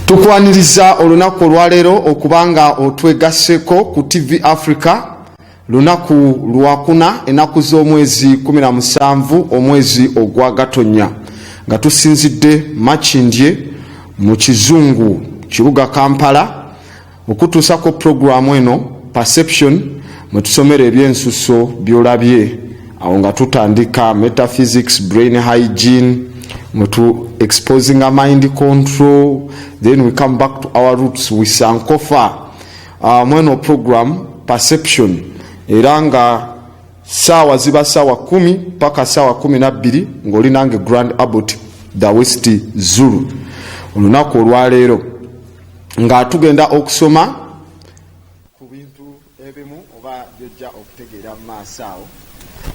Tukwaniriza olunaku olwaleero okubanga otwegasseko ku TV Africa lunaku lwakuna enaku z'omwezi 17 omwezi ogwa Gatonnya nga tusinzidde Makindye mu Kizungu kibuga Kampala okutuusako programu eno Perception mwe tusomera ebyensuso byolabye awo nga tutandika metaphysics, brain hygiene, to exposing a mind control. Then we come back to our roots with Sankofa mweno program Perception eranga sawa ziba sawa 10 paka sawa 12 ngoli nange Grand Abbot the West Zulu olunaku olwaleero nga tugenda okusoma ku bintu ebimu oba byojja okutegeera mu maaso awo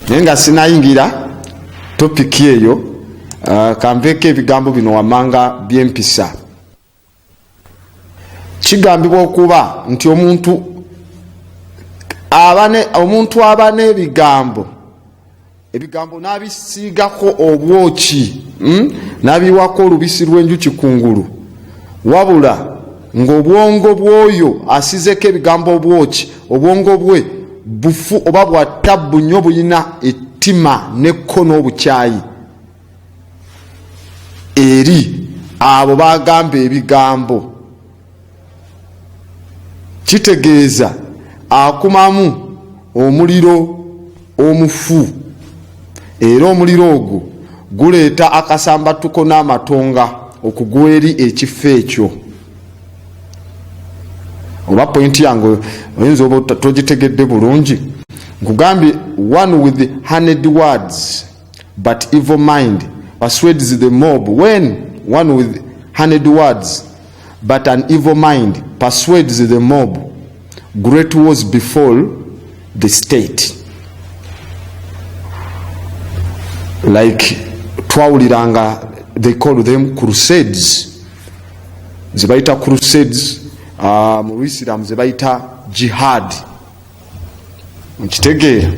naye nga sinayingira topiki eyo. Kamveke ebigambo bino wamanga byempisa. Kigambibwa okuba nti omuntu abane ebigambo n'abisiigako obwoki n'abiwako olubisi lw'enjuki kungulu wabula ng'obwongo bw'oyo asizeko ebigambo obwoki obwongo bwe bufu oba bwa ttabbu nnyo buyina ettima n'ekkono obukyayi eri abo bagamba ebigambo kitegeeza akumamu omuliro omufu era omuliro ogwo guleeta akasambatuko n'amatonga okugwa eri ekifo ekyo. Oba pointi yange oyinza oba togitegedde bulungi nkugambye one with honeyed words but evil mind persuades the mob. When one with honeyed words but an evil mind persuades the mob, great wars befall the state. Like twawuliranga, they call them crusades. Zebaita crusades, mu Islam zebaita jihad. Mkitegeera.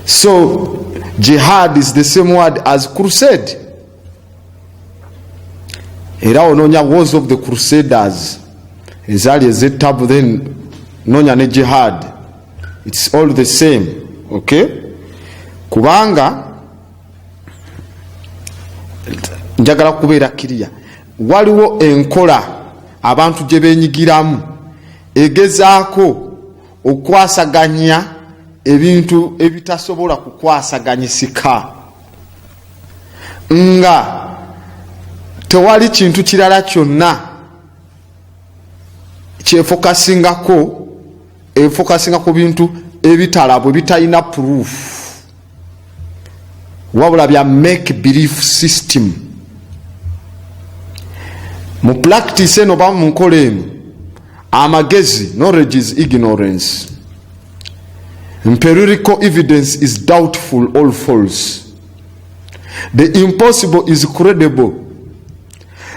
So jihad is the same word as crusade. Era ononya wars of the crusaders ezali ezetabu then nonya ne jihad, it's all the same. Okay, kubanga njagala kubeera kiriya waliwo enkola abantu gye benyigiramu egezaako okwasaganya ebintu ebitasobola kukwasaganyisika nga tewali kintu kirala kyonna kyefokasingako ku bintu ebitalabwe bitalina proof wabula bya make belief system. Mu practice eno ba mu nkola eno amagezi, knowledge is ignorance, empirical evidence is doubtful or false, the impossible is credible,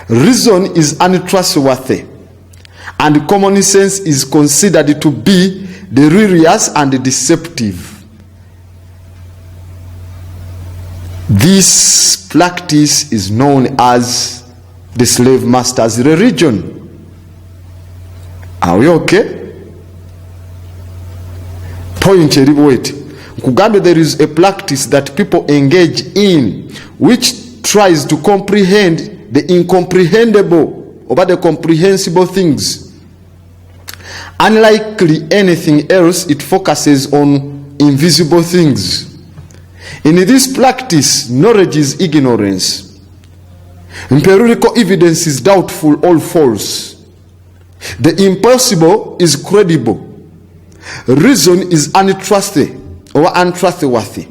reason is untrustworthy, and common sense is considered to be delirious and deceptive. This practice is known as the slave master's religion. Are we okay? Point wait. Kuganda, there is a practice that people engage in which tries to comprehend the incomprehensible over the comprehensible things. Unlike anything else, it focuses on invisible things. In this practice, knowledge is ignorance, empirical evidence is doubtful or false, the impossible is credible, reason is untrustworthy,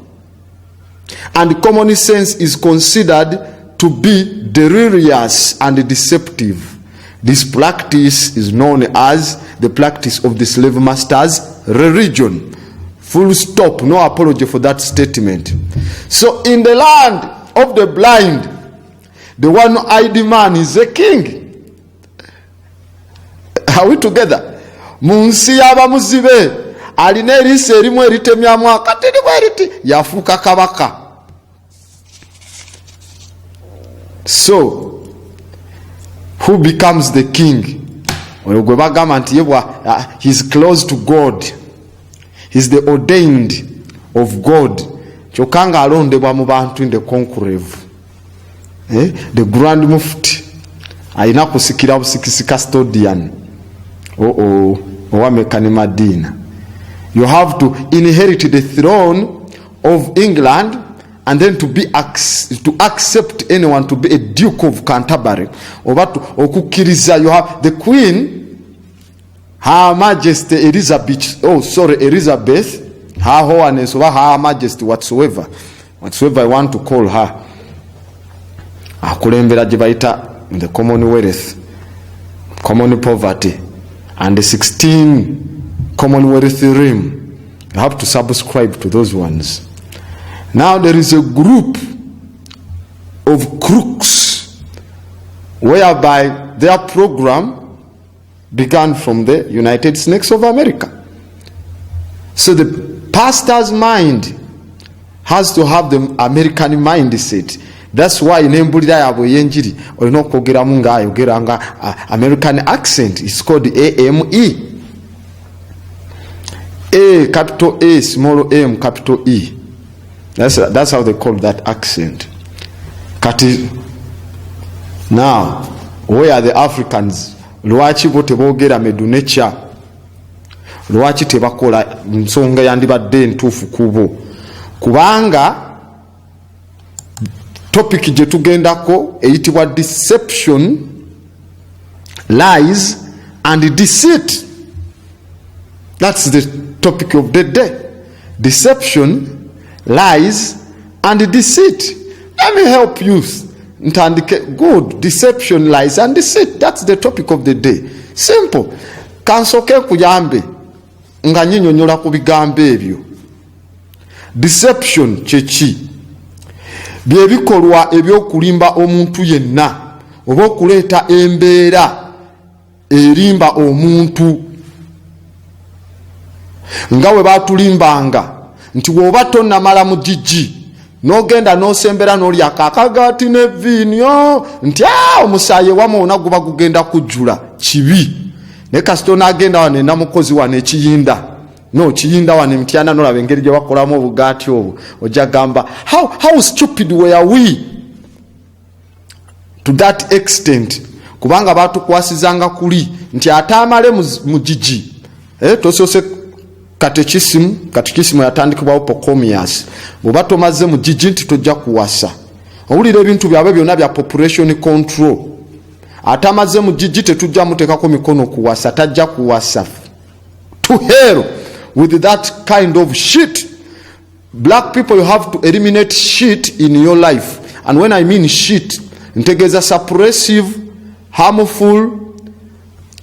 and common sense is considered to be delirious and deceptive. This practice is known as the practice of the slave master's religion. Full stop, no apology for that statement. So in the land of the blind, the one-eyed man is a king. Are we together? Munsi y'abamuzibe alina eriisa erimu eritemyamu akatini bweriti yafuuka kabaka. So who becomes the king. Oyo gwe bagamba nti he's close to God. He's the ordained of God. Kyokanga alondebwa mu bantu in the conclave. The Grand Mufti alina kusikira busikisi custodian. Owamekani Madina. You have to inherit the throne of England and then to accept anyone to be a Duke of Canterbury. Okukiriza, you have the Queen, Her Majesty Elizabeth, Her Holiness or Her Majesty, whatsoever I want to call her. Akulembera jibaita the Commonwealth, common poverty, and the 16 Commonwealth realm. You have to subscribe to those ones. Now there is a group of crooks whereby their program began from the United Snakes of America. So the pastor's mind has to have the American mindset. That's why in embulira yabwe yenjiri olina okwogeramu ng'ayogera nga American accent is called AME. A capital A, small m, capital E. That's how they call that accent. Kati, now, where are the Africans? Lwaki bo teboogera medunecha? Lwaki tebakola nsonga yandibadde ntuufu kubo? Kubanga topic gye tugendako eyitibwa deception, lies and deceit. That's the topic of the day. Deception, lies and deceit. Let me help you. Good. Deception, lies and deceit. That's the topic of the day. Simple. Kansoke kuyambe nga nyinyonyola ku bigambo ebyo. Deception chechi bye bikolwa ebyokulimba omuntu yenna oba okuleeta embeera erimba omuntu nga we batulimbanga nti woba tonnamala mu jiji n'ogenda n'osembera n'olya akakagaati ne viinyo nti omusaayi wamwona guba gugenda kujjula kibi ne kasito n'agenda wano namukozi wano ekiyinda no kiyinda wano emtyana n'olaba engeri gye bakolamu obugaati obwo ojja gamba how stupid were we to that extent kubanga batukwasizanga kuli nti atamale mu jiji tosose katekisimu yatandikibwawo Pachomius bw'oba tomaze mu jiji nti tojja kuwasa owulira ebintu byabwe byonna bya population control atamaze mu jiji tetujja muteekako mikono kuwasa tajja kuwasa to hell with that kind of shit. Black people, you have to eliminate shit in your life. And when I mean shit, ntegeza suppressive, harmful,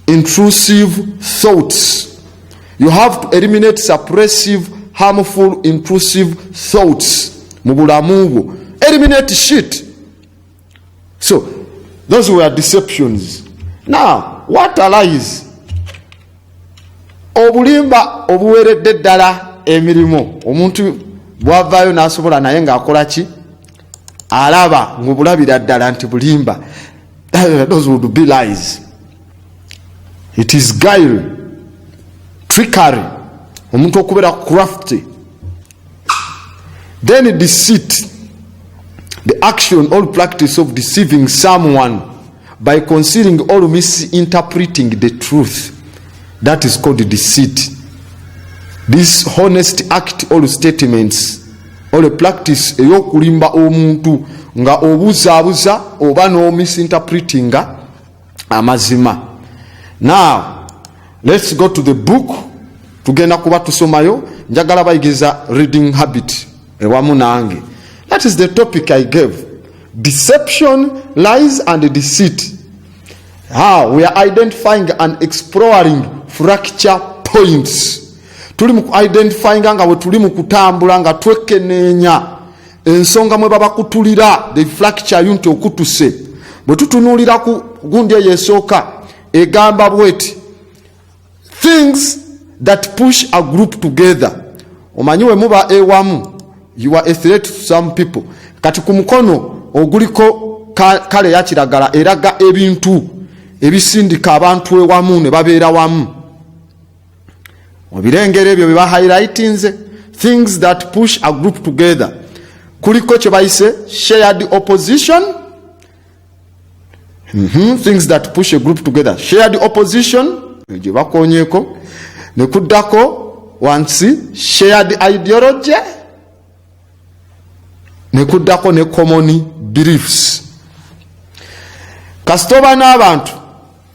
intrusive thoughts. You have to eliminate suppressive, harmful, intrusive thoughts. Mubulamugo. Eliminate shit. So, those were deceptions. Now, what are lies? Obulimba obuweredde ddala emirimu omuntu bwavaayo n'asobola naye ng'akola ki alaba ng'obulabira ddala nti bulimba. Those would be lies. It is guile, trickery, omuntu okubeera crafty. Then deceit, the action or practice of deceiving someone by concealing or misinterpreting the truth. That is called deceit. This honest act or statements or a practice eyokulimba omuntu nga obuzabuza oba no misinterpretinga amazima. Now, let's go to the book. Tugenda kuba tusomayo njagala bayigeza reading habit ewamu nange. That is the topic I gave. Deception, lies and deceit. How we are identifying and exploring fracture points. Tuli mu identifying nga we tuli mu kutambula nga twekenenya ensonga mwe baba kutulira the fracture yunti okutuse bwe tutunulira ku gundi eyesooka egamba bweti things that push a group together. Omanyiwe muba ewamu, you are a threat to some people. Kati ku mukono oguliko kale ya kiragala eraga ebintu ebisindika abantu ewamu ne babeera wamu. Mubirengere ebyo biba highlightinze things that push a group together. Kuliko kye bayise shared opposition. Things that push a group together. Shared opposition, gye bakonyeko. Ne kuddako wansi shared ideology. Ne kuddako ne common beliefs. Kasitoba n'abantu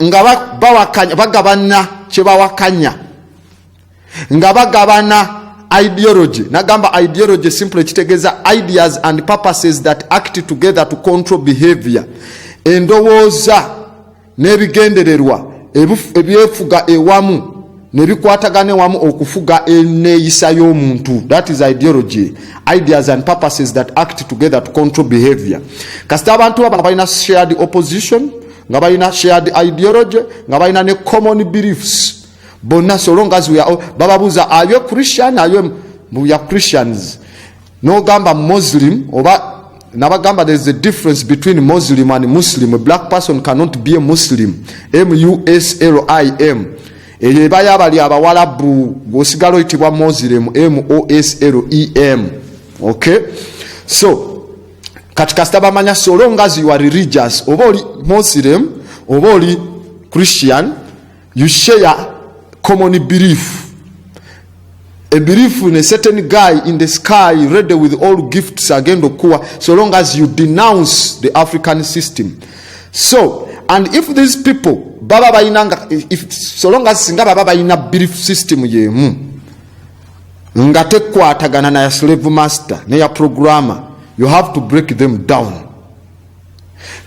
nga bawakanya bagabana kye bawakanya. Nga bagabana ideology. Nagamba ideology simply kitegeza ideas and purposes that act together to control behavior. Endowooza n'ebigendererwa ebyefuga ewamu nebikwatagane wamu okufuga eneeyisa y'omuntu. That is ideology. Ideas and purposes that act together to control behavior. Kasita abantu aba nga balina shared opposition, nga balina shared ideology, nga balina ne common beliefs. Bonna so long as we are bababuza, are you Christian? Are you Christians? No gamba Muslim oba nabagamba there's a difference between Muslim and Muslim. A black person cannot be a Muslim. M-U-S-L-I-M. Eba yabali abawalabu gosigalo itibwa Muslim. M-O-S-L-E-M. Okay? So katika stabamanya so long as you are religious, oba oli Muslim, oba oli Christian, you share common belief. A belief in a certain guy in the sky ready with all gifts agenda kuwa, so long as you denounce the African system. So, and if these people baba bayinanga, if so long as singa baba bayina belief system yemu nga tekwatagana na ya slave master ne ya programmer, you have to break them down.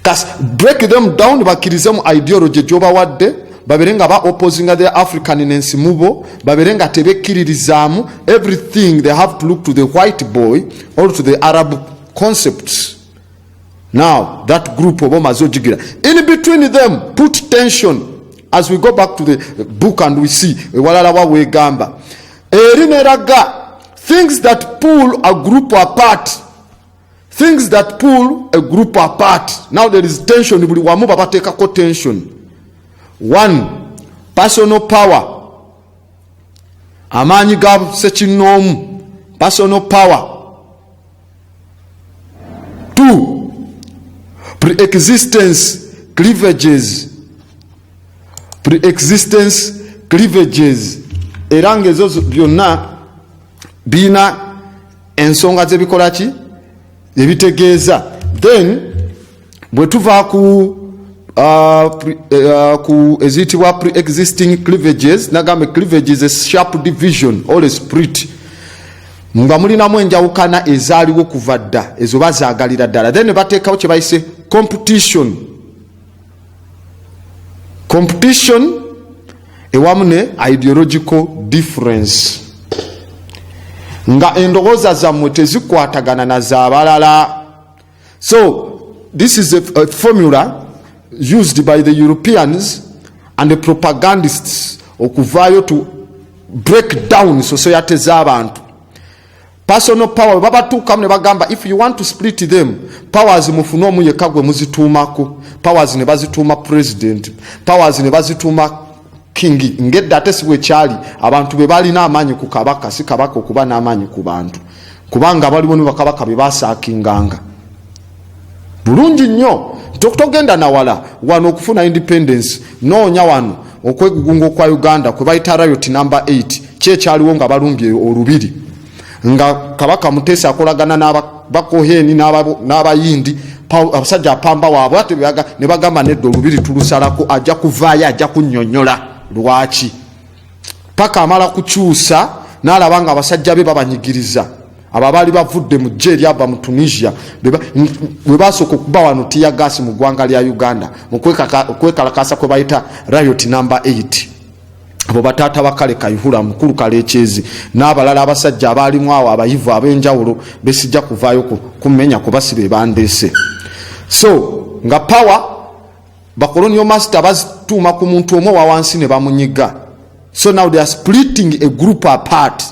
Kas break them down bakirizemu ideology joba wadde baberenga ba opposing the Africanness mubo, baberenga tebekiririzamu. Everything they have to look to the white boy or to the Arab concepts. Now that group of omazojigira in between them put tension. As we go back to the book and we see walala wa wegamba erineraga things that pull a group apart. Things that pull a group apart. Now there is tension. Buli wamu babatekako tension. One, personal power. Amanyi ga sekinomu. Personal power. Two, pre-existence cleavages. Pre-existence cleavages. Erange ezo byonna bina ensonga zebikola ki ebitegeeza. Then bwe tuva ku ku ezitibwa pre-existing cleavages, nagambe cleavages a sharp division or a split. Nga mulinamu enjawukana ezaaliwo kuva dda ezo bazaagalira ddala. Then bateekawo kye bayise competition. Competition ewamu ne ideological difference. Nga endowooza zammwe tezikwatagana na z'abalala. So this is a formula used by the Europeans and the propagandists okuvayo to break down society z'abantu. Personal power babatuukamu ne bagamba if you want to split them, powers mufune omu yekka gwe muzituumako. Powers ne bazituuma president, powers ne bazituuma king. Ngedda ate si bwe kyali abantu be balina amaanyi ku kabaka, si kabaka okuba n'amaanyi ku bantu, kubanga baliwo ne bakabaka be basaakinganga. Bulungi nnyo tokugenda na wala wano okufuna independence noonya wano okwegugungo kwa Uganda kwe bayita riot number 8 kyekyaliwo nga balumbye olubiri nga kabaka Muteesa akolagana n'abakoheni n'abayindi abasajja apamba waabwe ate ne bagamba nedda olubiri tulusalako ajja kuvaayo ajja kunnyonnyola lwaki paka amala kukyusa n'alaba nga abasajja be babanyigiriza. Ababali bavudde mu jje lyaba mu Tunisia bwe basooka okuba wano tiya gas mu ggwanga lya Uganda mu kwekalakasa kwe bayita riot number 8. Abo bataata bakale Kayihura mukulu Kalekyezi n'abalala abasajja abalimu awo abayivu ab'enjawulo besijja kuvaayo kumenya kubasibe bandeese. So nga power bakolonial master bazituuma ku muntu omwe wa wansi ne bamunyiga. So now they are splitting a group apart.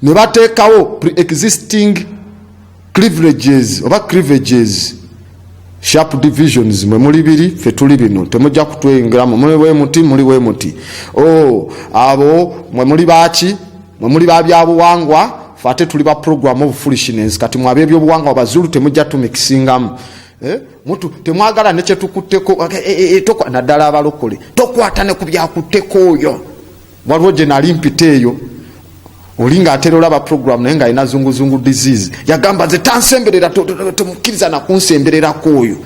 Ne bateekawo pre-existing cleavages oba cleavages sharp divisions mwe muli biri fe tuli bino temujja kutwengeramu muli we muti abo mwe muli baaki mwe muli babyabuwangwa fate tuli ba program of foolishness kati mwabe ebyobuwangwa abazulu temujja tumikisingamu mutu temwagala neche tukutteko tokwa naddala abalokole tokwata ne kubyakutteko oyo waliwo general mpiteeyo olinga atera olaba program naye nga alina zunguzungu disease yagamba nze tansemberera temukkiriza nakunsembererako oyo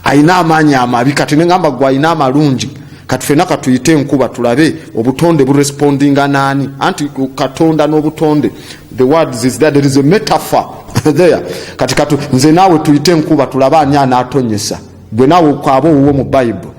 alina amaanyi amabi kati nengamba gwe alina amalungi kati fena katuyite enkuba tulabe obutonde burespondinga nani anti katonda n'obutonde the words is that there is a metaphor there kati nze naawe tuyite enkuba tulaba ani anaatonyesa gwe naawe ukwaba owuwo mu Bible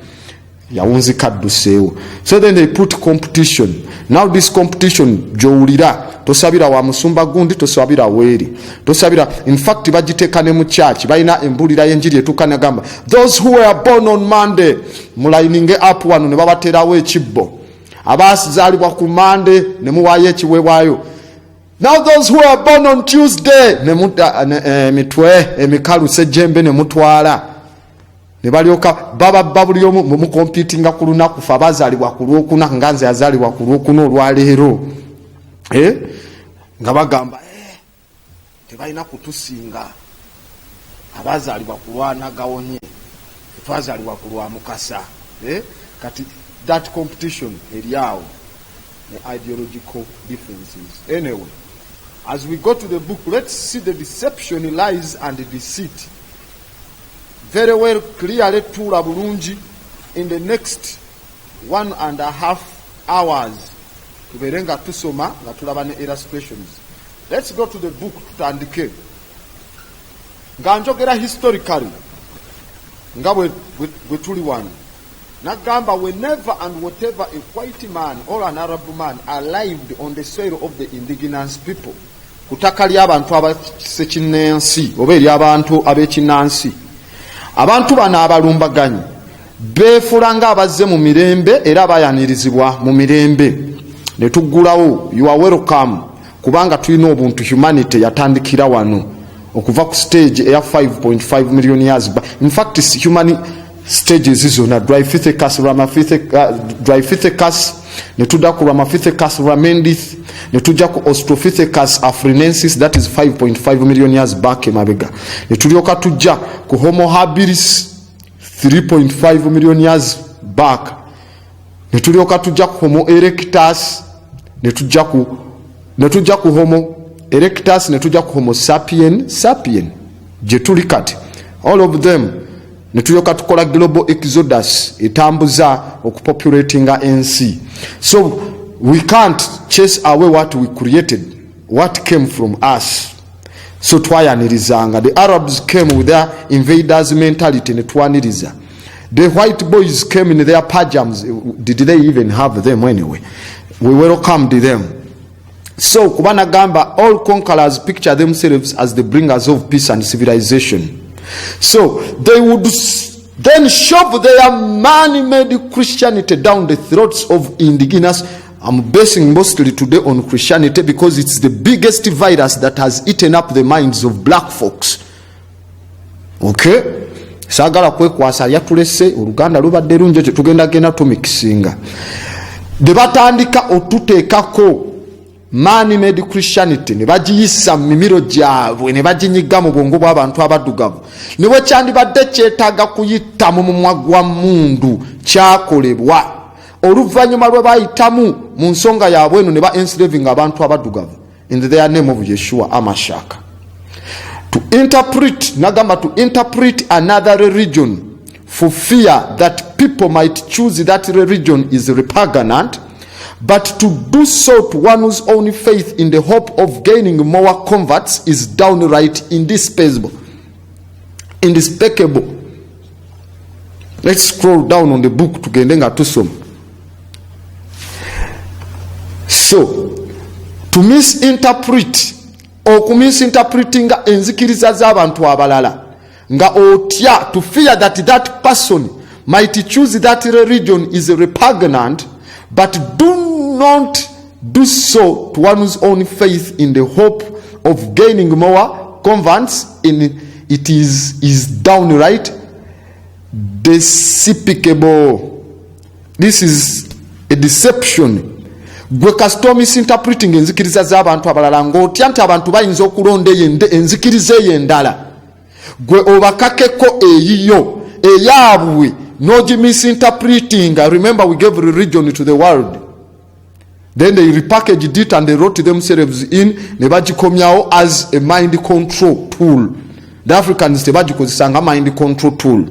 yawunzika adduseewo. So then they put competition. Now this competition jowulira tosabira wa musumba gundi tosabira weri tosabira in fact bagiteeka ne mu church balina embulira y'enjiri etukana gamba those who were born on Monday mulayininge up wano ne babaterawo ekibbo abazaalibwa ku Monday ne muwaayo ekiweebwayo. Now those who are born on Tuesday ne mitwe emikalu sejjembe ne mutwala ne balyoka baba babuli omu mu competinga ku lunaku fa bazaalibwa ku Lwokuna nganze yazaalibwa ku Lwokuna olwaleero nga bagamba tebalina kutusinga abazaalibwa ku Lwanagawonye twazaalibwa ku Lwamukasa kati that competition eryawo the ideological differences. Anyway, as we go to the book, let's see the deception, lies and deceit very well clearly tula bulungi in the next 1.5 hours tuberenga tusoma nga tulaba ne illustrations. Let's go to the book tutandike nga njogera historically nga bwe tuli wano nagamba whenever and whatever a white man or an Arab man arrived on the soil of the indigenous people kutaka ly'abantu abasekinnensi oba eri abantu ab'ekinnansi abantu bano abalumbaganyi beefulanga abazze mu mirembe era bayanirizibwa mu mirembe ne tuggulawo you are welcome kubanga tulina obuntu humanity yatandikira wano okuva ku stage eya 5.5 million years in fact human stages zona Drypithecus Drypithecus ne tudda ku Ramapithecus Ramendith ne tujja ku Australopithecus Afrinensis that is 5.5 million years back emabega ne tulyoka tujja ku Homo habilis 3.5 million years back ne tulyoka tujja ku Homo erectus ne tujja ku Homo erectus ne tujja ku Homo sapien je tuli kati all of them ne tulyoka tukola global exodus etambuza okupopulatinga ensi. So we can't chase away what we created, what came from us. So twayanirizanga. The Arabs came with their invaders mentality ne twaniriza. The white boys came in their pajamas. Did they even have them anyway? We welcomed them. So kubana gamba all conquerors picture themselves as the bringers of peace and civilization. So they would then shove their man-made Christianity down the throats of indigenous. I'm basing mostly today on Christianity because it's the biggest virus that has eaten up the minds of black folks. Okay? Sagala kwekwasa yatulese Oluganda lubadde lungi tugenda gena tumikisinga. Debatandika otuteekako man-made Christianity ne bagiyisa mimiro gyabwe ne baginyiga mu bwongo bw'abantu abaddugavu ne bwe kyandibadde kyetaaga kuyita mu mumwa gwa mundu kyakolebwa oluvannyuma lwe bayitamu mu nsonga yaabwe eno ne ba enslaving abantu abaddugavu in the name of Yeshua Amashaka to interpret another religion for fear that people might choose that religion is repugnant. But to do so to one's own faith in the hope of gaining more converts is downright indispensable. Indispensable. Let's scroll down on the book to Gendenga Tusom. So, to misinterpret or misinterpreting enzikiriza z'abantu abalala nga otya to fear that person might choose that religion is repugnant. But do not do so to one's own faith in the hope of gaining more converts. It is downright despicable. This is a deception. Gwe kasito misinterpreting enzikiriza z'abantu abalala ng'otya nti abantu bayinza okulonda enzikiriza ey'endala. Gwe obakakeko eyiyo eyaabwe nogi misinterpreting. Remember, we gave religion to the world. Then they repackaged it and they wrote themselves in nebagikomyawo as a mind control tool. The Africans tebagikozesanga mind control tool.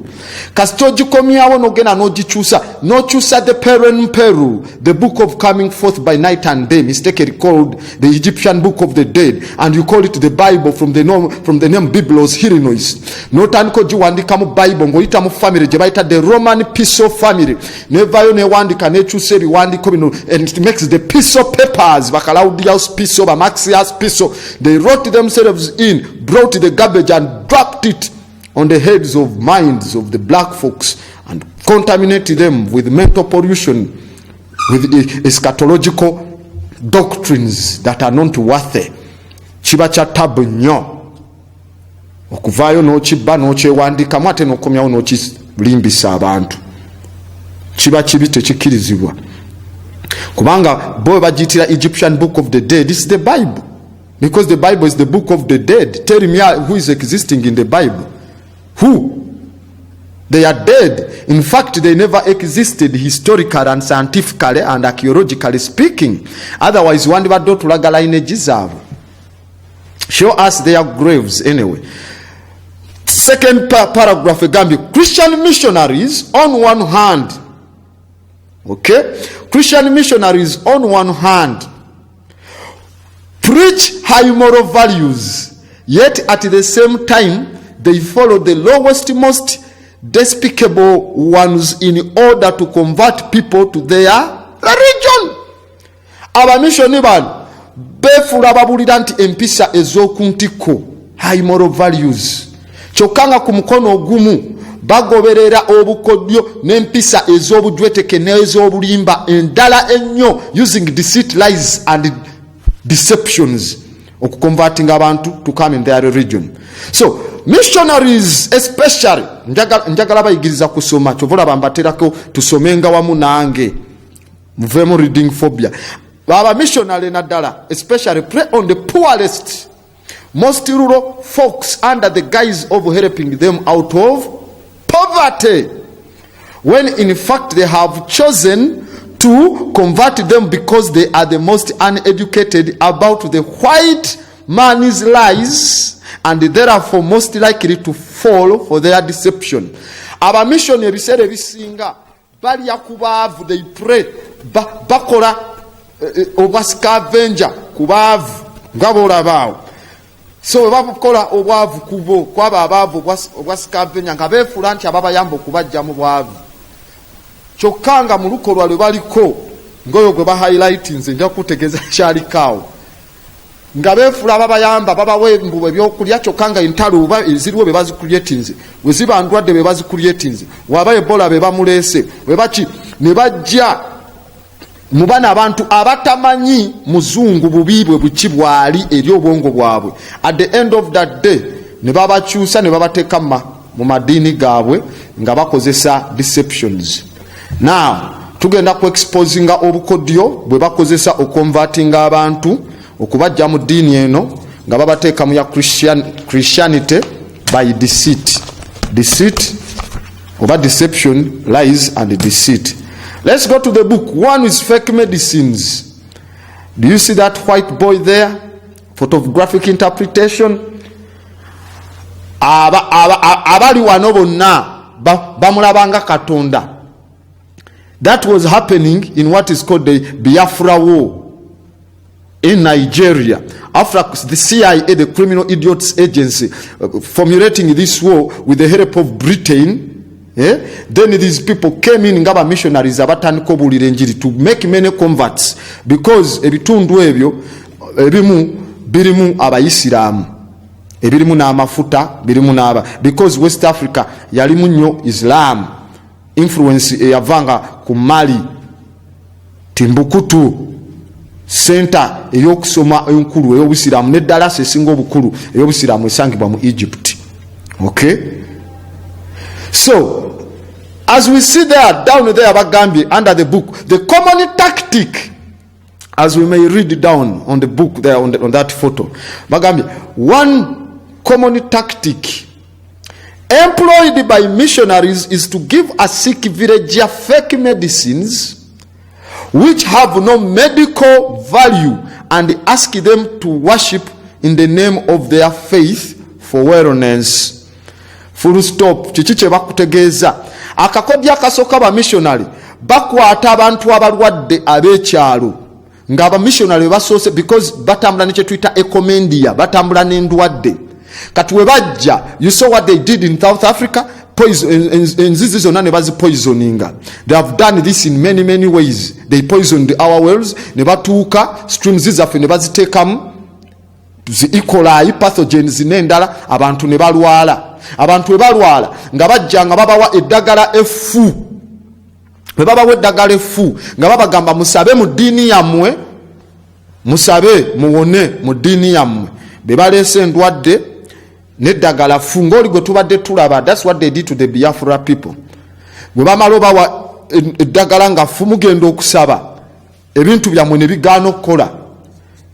Kasito gikomyawo nogenda nokyusa the Peru, the book of coming forth by night and day, mistakenly called the Egyptian book of the dead, and you call it the Bible from the name Biblos Hillinois. Notandiko giwandika mu Bible ngoyita mu family gye bayita the Roman Piso family. Nevayo newandika nekyusa ebiwandiko bino, and it makes the Piso papers, Bacalaudius Piso, Maxius Piso. They wrote themselves in, brought the garbage and dropped it on the heads of minds of the black folks and contaminated them with mental pollution, with eschatological doctrines that are not worthy. Chiba cha tabu nnyo okuvayo n'okibba n'okyewandikamu ate n'okomyawo n'okilimbisa abantu. Chiba kibi tekikkirizibwa kubanga bo bagiyitira Egyptian book of the dead. This is the Bible. Because the Bible is the book of the dead. Tell me who is existing in the Bible. Who? They are dead. In fact, they never existed historically and scientifically and archaeologically speaking. Otherwise, one never do tulaga lineage zabo. Show us their graves anyway. Second paragraph Gambia. Christian missionaries on one hand. Okay? Christian missionaries on one hand preach high moral values, yet at the same time they follow the lowest, most despicable ones in order to convert people to their religion. Abamishoni bano befula babulira nti empisa ez'okuntiko, high moral values, kyokka ku mukono ogumu bagoberera obukodyo n'empisa ez'obujweteke n'ez'obulimba endala ennyo, using deceit, lies and deceptions of converting abantu to come in their religion. So missionaries especially njagala bayigiriza kusoma kyovola bambaterako tusomenga wamu nange muvemu reading phobia. Baba missionary naddala especially prey on the poorest, most rural folks under the guise of helping them out of poverty, when in fact they have chosen to convert them because they are the most uneducated about the white man's lies and therefore most likely to fall for their deception. Aba missionary biseera ebisinga balya ku baavu, they pray bakola obwa scavenger ku baavu nga boolabaawo. So bakola obwavu kubo kwaba abaavu obwa scavenger nga beefula nti ababayamba okubajja mu bwavu. Kyokka mu lukolwa lwe baliko ngoyo gwe bahighlightinze nja kutegeeza kyalikaawo nga beefula babayamba babawa embuwe ebyokulya, kyokka nga entalo oba eziriwo be bazikuletinze, we ziba ndwadde be bazikuletinze, waba ebola be bamuleese, we baki ne bajja mu bana abantu abatamanyi muzungu bubiibwe buki bwali eri obwongo bwabwe. At the end of that day ne babakyusa ne babateeka mu madiini gaabwe nga bakozesa deceptions. Now tugenda ku exposinga obukodyo bwe bakozesa okonvertinga abantu okubajja mu ddiini eno nga babateeka mu ya Christianity by deceit oba deception, lies and deceit. Let's go to the book. One is fake medicines. Do you see that white boy there? Photographic interpretation. Abali wano bonna bamulabanga Katonda. That was happening in what is called the Biafra War in Nigeria. After the CIA, the Criminal Idiots Agency, formulating this war with the help of Britain, then these people came in ngaba missionaries abatandika obuulira enjiri to make many converts, because ebitundu ebyo ebimu birimu abayisiraamu, ebirimu n'amafuta, birimu n'aba, because West Africa yalimu nnyo Islam influence eyavanga ku Mali, Timbuktu, center eyokusoma enkulu ey'obusiraamu neddala esinga obukulu ey'obusiraamu esangibwa mu Egypt. Okay, so as we see there, down there, Bagambi, under the book, the common tactic, as we may read down on the book there, on that photo, Bagambi, one common tactic employed by missionaries is to give a sick villager fake medicines which have no medical value and ask them to worship in the name of their faith for wellness. Full stop. Chichiche bakutegeeza akakodya akasoka ba missionary bakwata abantu abalwadde ab'ekyalo nga ba missionary basoose because batambula n'ekye tuyita ecomendia, batambula n'endwadde. Kati we bajja, you saw what they did in South Africa. Enzizi zonna ne bazipoisoninga. They have done this in many ways. They poisoned our wells, ne batuuka streams zaffe ne baziteekamu zi E. coli pathogens n'endala, abantu ne balwala. Abantu we balwala nga bajja nga babawa eddagala effu. Bwe babawa eddagala effu nga babagamba musabe mu ddiini yammwe, musabe muwone mu ddiini yammwe. Be baleese endwadde neddagala ffu ng'oli gwe tubadde tulaba. That's what they did to the Biafra people. Bwe bamala obawa eddagala nga ffu mugenda okusaba, ebintu byammwe ne bigaana okukola.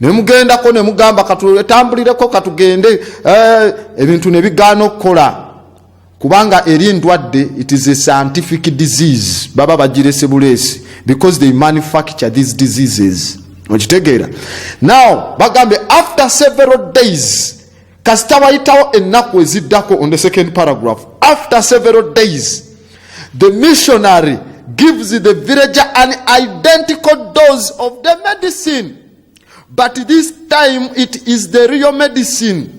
Ne mugendako ne mugamba katutambulireko katugende, ebintu ne bigaana okukola. Kubanga eri endwadde, it is a scientific disease. Baba bagirese buleesi because they manufacture these diseases. Okitegeera? Now bagambe after several days, kasita wayitawo ennaku eziddako on the second paragraph, after several days the missionary gives the villager an identical dose of the medicine, but this time it is the real medicine.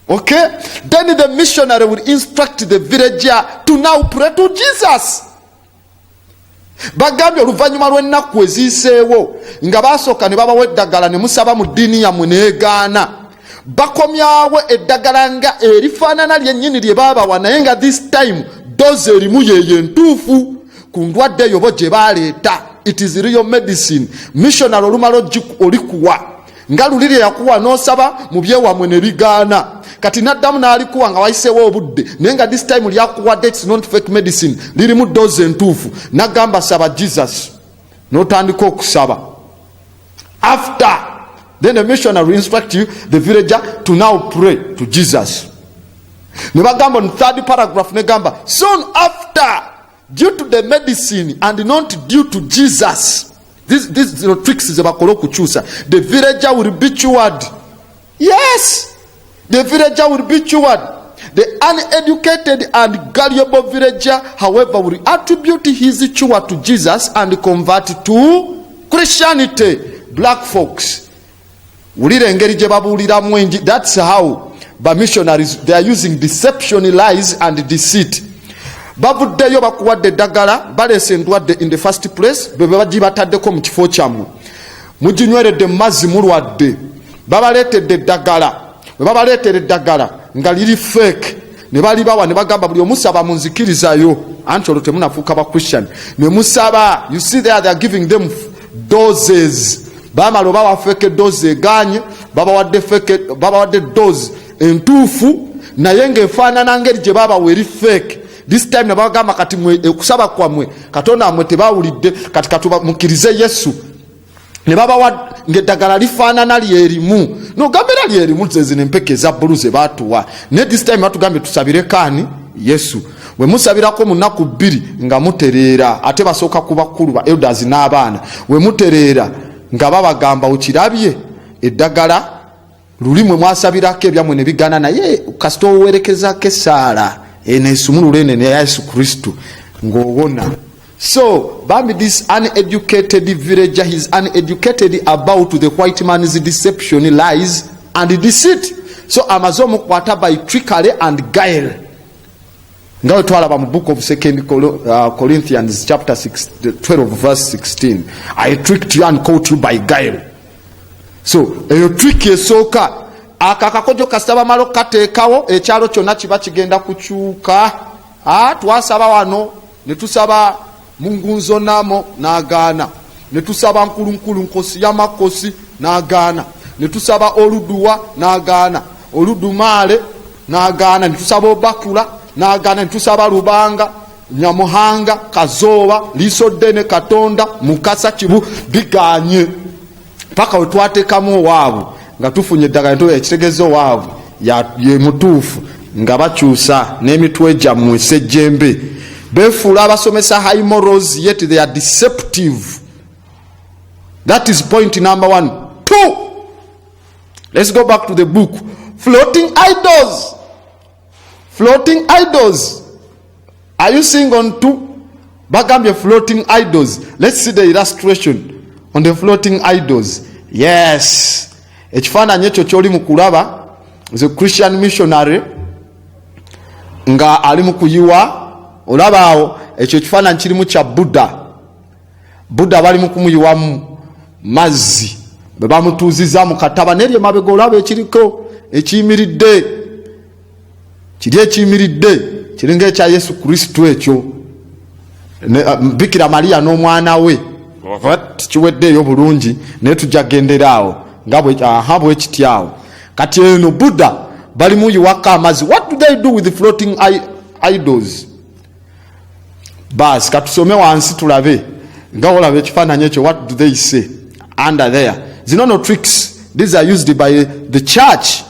Okay, then the missionary will instruct the villager to now pray to Jesus. Bagambye oluvannyuma lw'ennaku eziiseewo nga basooka ne babawa eddagala ne musaba mu ddiini yammwe n'egaana, bakomyawo eddagala nga erifaanana lyennyini lye baabawa, naye nga this time dose erimu yeeyo entuufu ku ndwadde eyo bo gye baaleeta. It is real medicine. Missionary olumala olikuwa nga luli lye yakuwa n'osaba mu byewamwe ne bigaana, kati n'addamu n'alikuwa nga wayiseewo obudde, naye nga this time lyakuwadde it's not fake medicine, lirimu dose entuufu, n'agamba saba Jesus, n'otandika okusaba. After, then the missionary will instruct you, the villager, to now pray to Jesus. Ne bagamba on third paragraph, ne gamba soon after, due to the medicine and not due to Jesus, these tricks is about kuchusa, the villager will be cured. Yes, the villager will be cured. The uneducated and gullible villager, however, will attribute his cure to Jesus and convert to Christianity. Black folks, that's how by missionaries they are using deception, lies and deceit. Bavuddeyo bakuwadde eddagala baleese endwadde in the first place, bwe bagibataddeko mu kifo kyammwe, muginyweredde mu mazzi mulwadde, babaleetedde eddagala. Bwe babaleetera eddagala nga liri fake, ne balibawa ne bagamba buli omusaba munzikirizayo, anti olwo temunafuuka ba Christian. Ne musaba, you see there they are giving them doses. Bamala obawa fake dose eganye, babawadde dose entuufu naye ng'efaanana ngeri gye babawa eri fake. This time nabagamba kati mwe okusaba kwammwe Katonda amwe tebawulidde, kati mukkirize Yesu. Ne babawa ng'eddagala lifaanana lyerimu, n'ogambera lyerimu zezino empeke eza bbulu ze baatuwa. Ne this time batugambye tusabire kaani Yesu. Bwe musabirako mu nnaku 2 nga mutereera, ate basooka ku bakulu ba elders n'abaana, we mutereera nga babagamba okirabye eddagala luli mwe mwasabirako ebyammwe ne bigaana, naye kasita owerekezako essaala eneesumulula ene ne Yesu Kristo ng'owona. So bambi this uneducated villager, he's uneducated about the white man's deception, lies and deceit. So amaze omukwata by trickery and guile. Ngawe twalaba mu book of 2 Corinthians chapter 12 verse 16. I tricked you and caught you by guile. So eyo trick esooka, akakakojo kasaba malo kateekawo, ekyalo kyonna kiba kigenda kukyuka. Twasaba wano ne tusaba mungunzo namo n'agaana, ne tusaba nkulunkulu nkosi y'amakosi n'agaana, ne tusaba oluduwa n'agaana, oludumaale n'agaana, ne tusaba obakula n'agaana, ne tusaba lubanga Nyamuhanga, Kazoba, Lisodene, Katonda, Mukasa, Kibu biganye paka wetwatekamu waabu nga tufunye eddagala nto ekitegezo waabu ye mutuufu nga bakyusa n'emitwe gyammwe sejjembe beefuula abasomesa high morals yet they are deceptive. That is point number 1. 2, let's go back to the book. Floating idols. Floating idols. Are you seeing on 2? Bagambye floating idols. Let's see the illustration on the floating idols. Yes. Ekifaananyi ekyo kyoli mu kulaba the Christian missionary nga ali mu kuyiwa olaba awo ekyo ekifaananyi kirimu kya Buddha. Buddha bali mu kumuyiwamu mazzi bwe bamutuuziza mu kataba nerye mabega olaba ekiriko ekiyimiridde kiri ekiyimiridde kiringa ekya Yesu Kristo ekyo Bikira Maria n'omwana we kiweddeeyo bulungi naye tujja genderaawo nga bwe kityawo kati eno Buddha bali muyiwako amazzi. What do they do with the floating idols? Bas katusome wansi tulabe nga olaba ekifaananyi ekyo. What do they say under there? Zino no tricks. These are used by the church,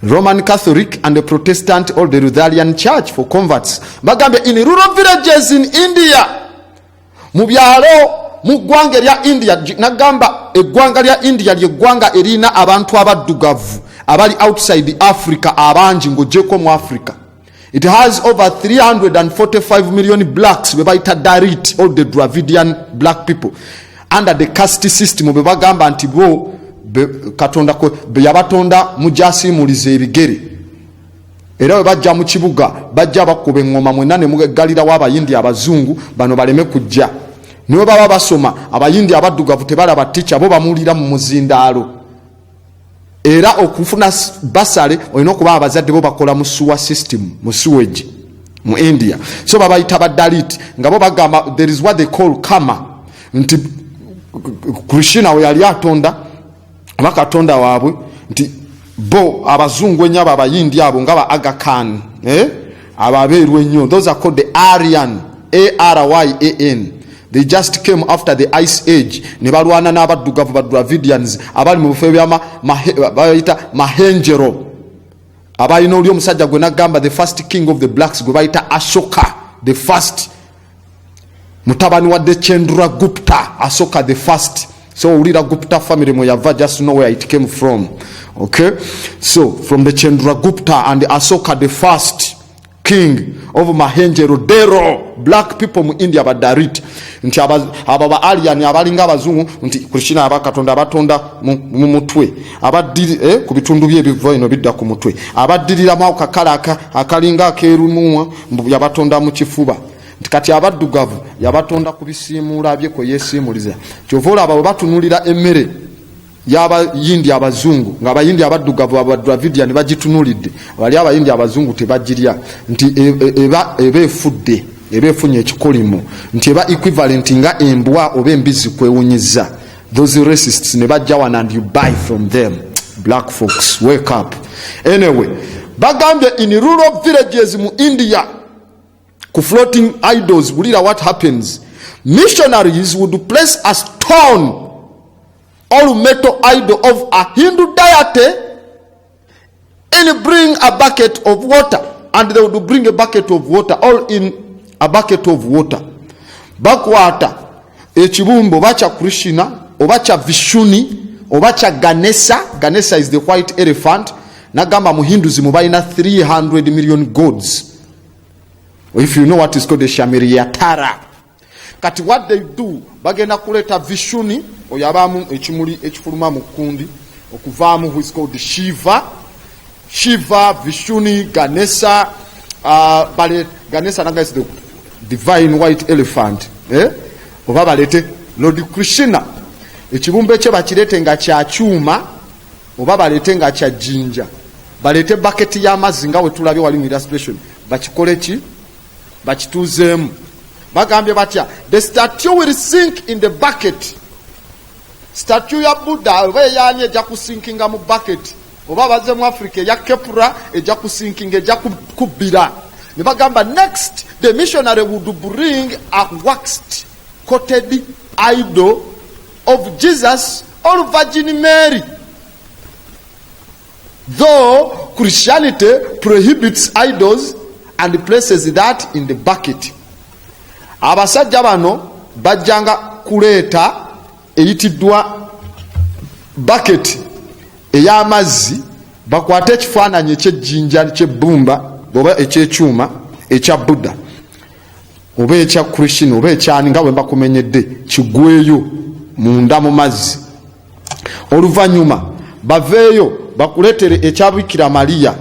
Roman Catholic and the Protestant or the Lutheran church for converts. Bagambe in rural villages in India, mu byalo mu ggwanga lya India. Nagamba eggwanga lya India ly'eggwanga erina abantu abaddugavu abali outside Africa abangi ng'oggyeko mu Africa. It has over 345 million blacks be bayita Dalit, all the Dravidian black people under the caste system. Be bagamba nti bo Katonda ko be yabatonda mujasimuliza ebigere era we bajja mu kibuga bajja bakuba engoma mwena ne mugalira w'abayindi abazungu bano baleme kujja. Niwe baba basoma abayindi abaddugavu tebalaba teacher bo bamulira mu muzindaalo era okufuna basale olina okuba abazadde bo bakola mu sewer system mu sewage mu India. So babayita Dalit nga bo bagamba there is what they call karma nti Krishna we yali atonda abakatonda waabwe nti bo abazungu ennyo abayindi abo nga ba Aga Khan ababeeru ennyo. Those are called the Aryan, Aryan. They just came after the Ice Age. Ne balwana n'abaddugavu ba Dravidians abali mu bifo bya bayita Mahenjero. Abalina oli omusajja gwe nagamba the first king of the blacks gwe bayita Ashoka the first. Mutabani wa Chandragupta, Ashoka the first. So Ulira Gupta family mo yava just know where it came from. Okay? So from the Chandragupta and the Ashoka the first king of Mahenjero-Daro, black people mu India badarit nti ababa alien abalinga abazungu nti Krishna abakatonda abatonda mu mutwe abadiri ku bitundu by'ebivo ino bidda ku mutwe abadirira mu kakalaka akalinga akerumuwa yabatonda mu kifuba kati abaddugavu yabatonda ku bisiimula bye ko yeesiimuliza kyovola abo batunulira emmere y'abayindi abazungu nga abayindi abaddugavu Dravidian bagitunulidde bali abayindi abazungu tebagirya nti eba efudde eba efunye ekikolimo nti eba equivalent nga embwa oba embizi kwewunyiza. Those racists ne bajja wana and you buy from them. Black folks, wake up. Anyway, bagambye in rural villages mu India ku floating idols bulira what happens. Missionaries would place a stone or metal idol of a Hindu deity and bring a bucket of water, and they would bring a bucket of water, all in a bucket of water. Bakwata ekibumbo bacha Krishna obacha Vishuni obacha Ganesha. Ganesha is the white elephant. Nagamba mu Hindus mubaina 300 million gods. If you know what is called the Shamiriyatara. Kati what they do bagenda kuleta Vishuni oyabamu ekimuli ekifuluma mu kundi okuvaamu who is called Shiva, Vishuni, Ganesha. Ganesha nanga is the divine white elephant. Oba balete Lord Krishna ekibumbe kye bakirete nga kya kyuma oba balete nga kya jinja balete bucket y'amazzi nga we tulabye wali mu illustration bakikole ki bakituuzeemu. Bagambye batya the statue will sink in the bucket. Statue ya Buddha oba eyani ejja kusinkinga mu bucket oba baze mu Africa eya Kepra ejja kusinkinga ejja kubbira ne bagamba next the missionary would bring a waxed coated idol of Jesus or Virgin Mary. Though Christianity prohibits idols and places that in the bucket. Abasajja bano bajjanga kuleeta eyitiddwa bucket ey'amazzi, bakwate ekifaananyi eky'ejjinja ky'ebbumba oba ekyekyuma ekya Buddha oba ekya Krishna oba ekyani nga bwe bakumenyedde, kigweyo munda mu mazzi. Oluvannyuma baveeyo bakuleetere ekyabikira Mariya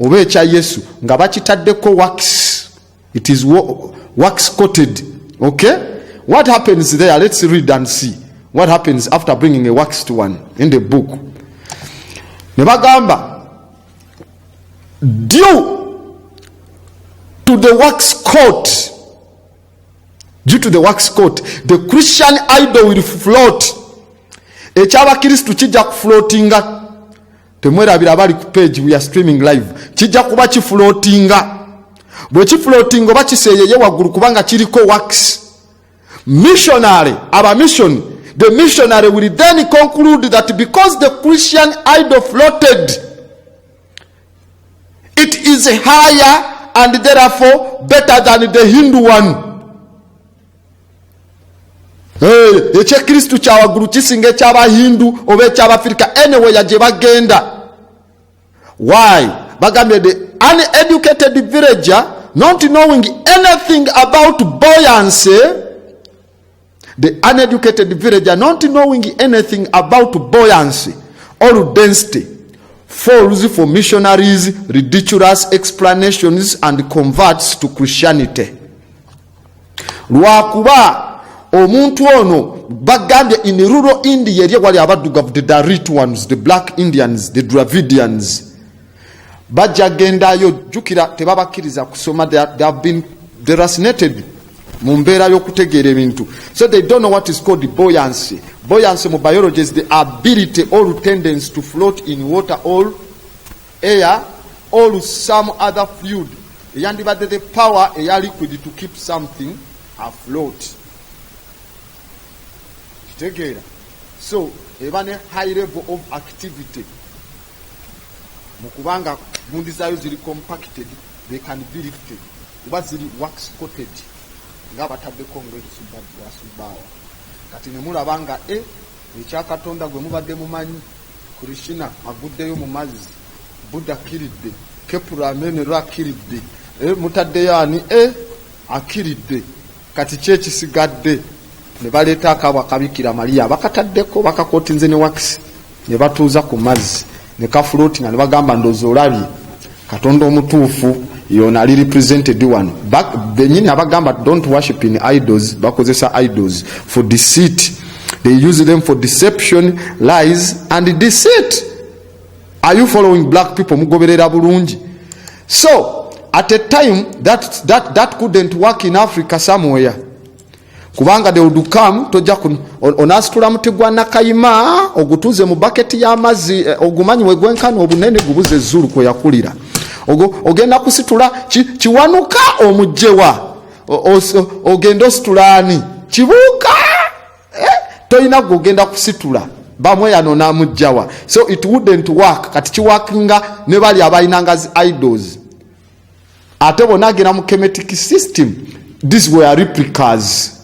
oba ekya Yesu nga bakitaddeko wax. It is wax coated. Okay? What happens there? Let's read and see what happens after bringing a waxed one in the book. Nebagamba, due to the wax coat, the Christian idol will float. Ekyaba Kristo kijja kufloatinga. Temwerabira abali ku page, we are streaming live. Kijja kuba kifloatinga. Bwe kifloatinga oba kiseyeye waggulu kubanga kiriko wax. The missionary will then conclude that because the Christian idol floated, it is higher and therefore better than the Hindu one. Ekye Kristo kya waggulu kisinga ekyaba Hindu oba ekyaba Africa anyway gye bagenda. Why? Bagambye the uneducated villager not knowing anything about buoyancy, or density falls for missionaries' ridiculous explanations and converts to Christianity. Lwakuba omuntu ono bagambye in rural India eri wali abaddugavu, the Dalit ones, the black Indians, the Dravidians, bajagendayo jukira tebabakkiriza kusoma. They have been deracinated mu mbeera y'okutegeera ebintu, so they don't know what is called buoyancy. Buoyancy mu biology is the ability or tendency to float in water or air or some other fluid. Eyandibadde the power eya liquid to keep something afloat. Kitegeera. So eba ne high level of activity. Mukubanga gundi zayo ziri compacted, they can be lifted. Kuba ziri wax coated nga bataddeko ng'ekisubawa. Kati ne mulabanga ekya Katonda gwe mubadde mumanyi, Krishna aguddeyo mu mazzi, Buddha akiridde, Kepura amenero akiridde, mutaddeyo ani akiridde. Kati kyekisigadde ne baleeta akabwa kabikira Mariya bakataddeko bakakotinze ne wax ne batuuza ku mazzi ne kafloating ne bagamba ndozo olabye Katonda omutuufu yona ali represented one. Benyini abagamba don't worship in idols, bakozesa idols for deceit. They use them for deception, lies and deceit. Are you following black people? Mugoberera bulungi. So at a time that couldn't work in Africa somewhere, kubanga they would come toja onasitula mutigwa nakayima ogutuze mu bucket y'amazzi ogumanyi wegwenkana obunene gubuze zulu kwe yakulira ogenda kusitula kiwanuka omujjewa ogenda ositulani kibuuka toyina gogenda kusitula bamwe yano namujjawa. So it wouldn't work. Kati kiwakinga ne bali abayinanga idols ate bonagera mu Kemetic system. These were replicas,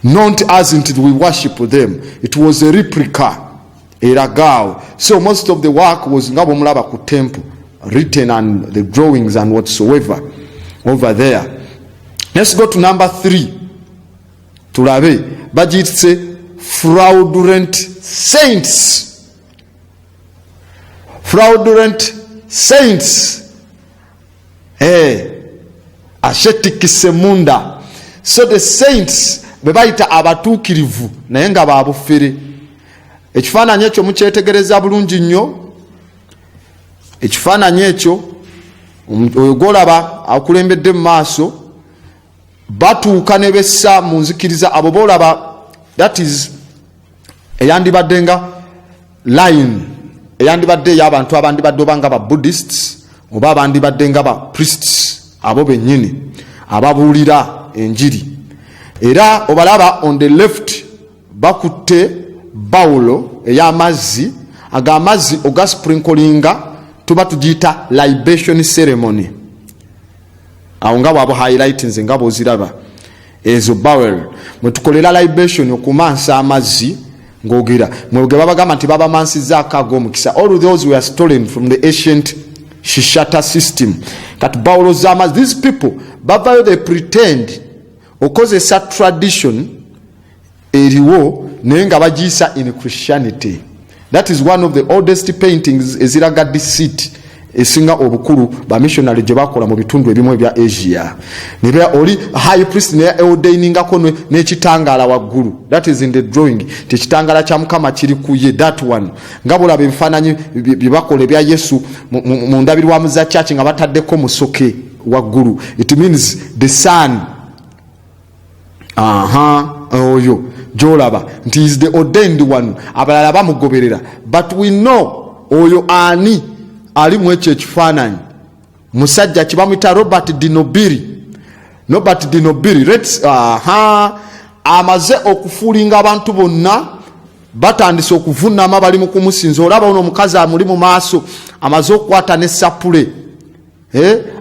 not as until we worship them. It was a replica, eragao. So most of the work was ngabo mulaba ku temple, written and the drawings and whatsoever over there. Let's go to number 3. Tulabe bajitse fraudulent saints. Fraudulent saints. Ashetik semunda. So the saints bebaita abatukirivu naye nga babufere. Ekifaananyi ekyo mukyetegereza bulungi nnyo. Ekifaananyi ekyo oyogolaba akulembedde mu maaso batuuka ne bessa mu nzikiriza abo bolaba, that is eyandibadde nga line eyandibadde y'abantu abandibadde obanga ba Buddhists oba abandibadde nga ba priests abo bennyini ababuulira enjiri. Era obalaba on the left bakutte bawulo ey'amazzi, ag'amazzi ogasprinklinga tuba tugiyita libation ceremony. Awo nga bwabo highlighting nga bw'oziraba ezo bawel mwetukolera libation okumansa amazzi ng'ogera mwege babagamba nti babamansizaako ag'omukisa. All those were stolen from the ancient Shishata system. Kati bawulo z'amazzi, these people bavayo they pretend okozesa tradition eriwo naye nga bagiyisa in Christianity. That is one of the oldest paintings eziraga deceit esinga obukulu ba missionary gye bakola mu bitundu ebimu ebya Asia. Nebe oli high priest ne ordaininga kono n'ekitangala waggulu. That is in the drawing. Tekitangala kya Mukama kiri kuye, that one. Ngabula bifananyi bibakola ebya Yesu mu ndabirwamu za church nga bataddeko musoke waggulu. It means the sun. Oyo jolaba nti is the ordained one. Abalala bamugoberera, but we know oyo ani ali mu ekyo ekifaananyi musajja kibamuyita Robert Dinobiri. Robert Dinobiri amaze okufuulinga abantu bonna batandise okuvunama bali mu kumusinza. Olaba ono omukazi amuli mu maaso amaze okukwata ne sapule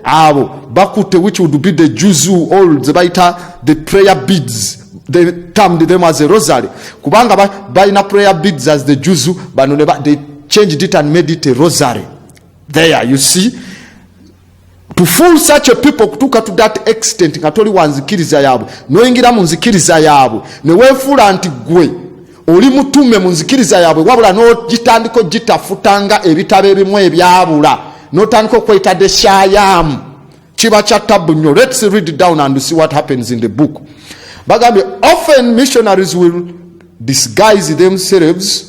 abo bakutte, which would be the Jews who all ze bayita the prayer beads. They termed them as a rosary kubanga balina prayer beads as the Jews, but they changed it and made it a rosary. There you see, to fool such a people kutuka to that extent nga toli wanzikiriza yaabwe noyingira mu nzikiriza yaabwe ne weefuula nti gwe oli mutume mu nzikiriza yaabwe wabula n'ogitandika gitafutanga ebitabo ebimu ebyabula n'otandika okweyita the Shayam. Kiba kya tabu nnyo. Let's read down and see what happens in the book. Bagambye often missionaries will disguise themselves.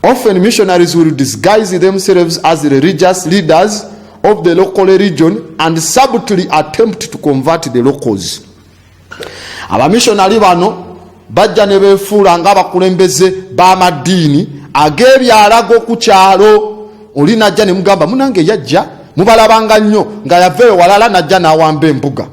Often missionaries will disguise themselves as religious leaders of the local religion and subtly attempt to convert the locals. Abamissionary bano bajja ne beefuula ng'abakulembeze b'amadiini ag'ebyalago ku kyalo. Oli najja ne mugamba munange yajja mubalabanga nnyo nga yaveeyo walala najja n'awamba embuga.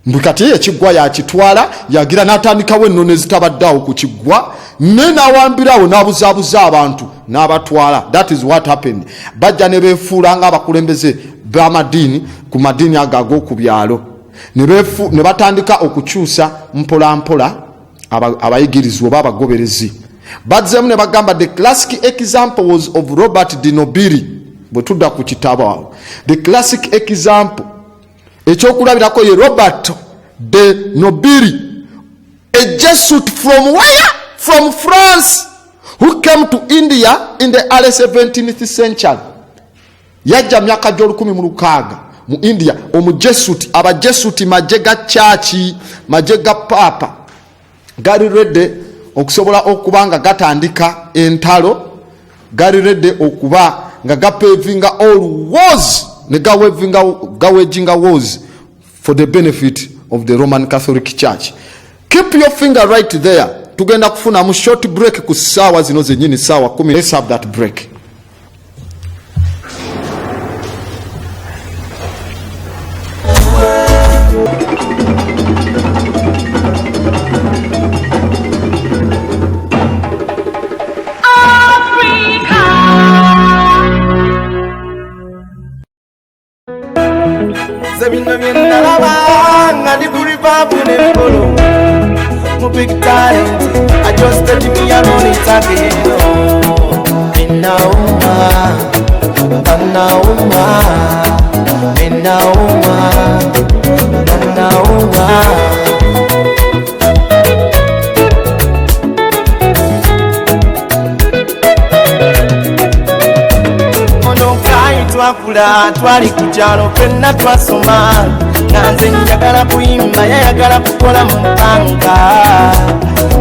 Mbukati ekigwa yakitwala yagira n'atandikawo ennono ezitabaddeawo ku kiggwa ne n'awambirawo n'abuzaabuza abantu n'abatwala. That is what happened. Bajja ne beefuula ng'abakulembeze b'amadiini ku madiini ago ku byalo ne batandika okukyusa mpola mpola abayigirizwa oba abagoberezi. Bazzemu ne bagamba the classic example was of Robert Dinobiri. Bwe tudda ku kitabo awo, the classic example ekyokulabirako ye Robert Dinobiri, a Jesuit from where? From France, who came to India in the early 17th century. Yajja myaka gy'olukumi mu India. Omujesuit, abajesuti majje ga chachi, majje ga papa gali redde okusobola okuba nga gatandika entalo, gali redde okuba nga gapevinga all wars ne gawejinga wars for the benefit of the Roman Catholic Church. Keep your finger right there. Tugenda kufuna mu short break ku saawa zino zennyini saawa 10. Let's have that break. Big talent, I just let me alone it again. Twakula twali ku kyalo fenna twasoma nga nze njagala kuyimba yayagala kukola mu mpanga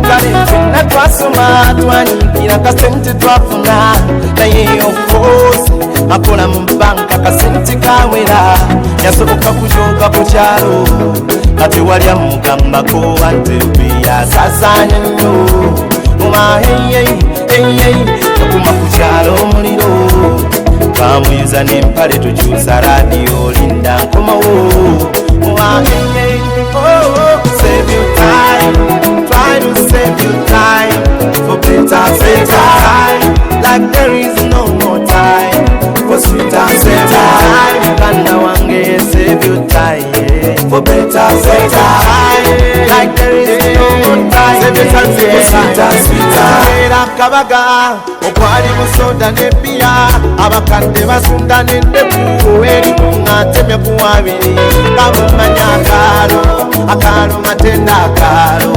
kale fenna twasoma twanyigira kasente twafuna naye okose akola mu mpanga kasente kawera yasoboka kujoga ku kyalo kati wali amugambako wantepe yasasaanya nnyo muma okuma ku kyalo omuliro twamuyuza n'empale tukyusa radiyo linda nkomawo save your time, try to save your time for better, save time, like there is no more time for sweeter, save time. Kanda wange, save your time, yeah. For better, save time, like there is no more time, save your time, for sweeter, sweeter. Kabaga, okwali musoda nebia, abakande basunda nendebu, eri kungatemya kuwabiri, kabumanya akalo matenda akalo,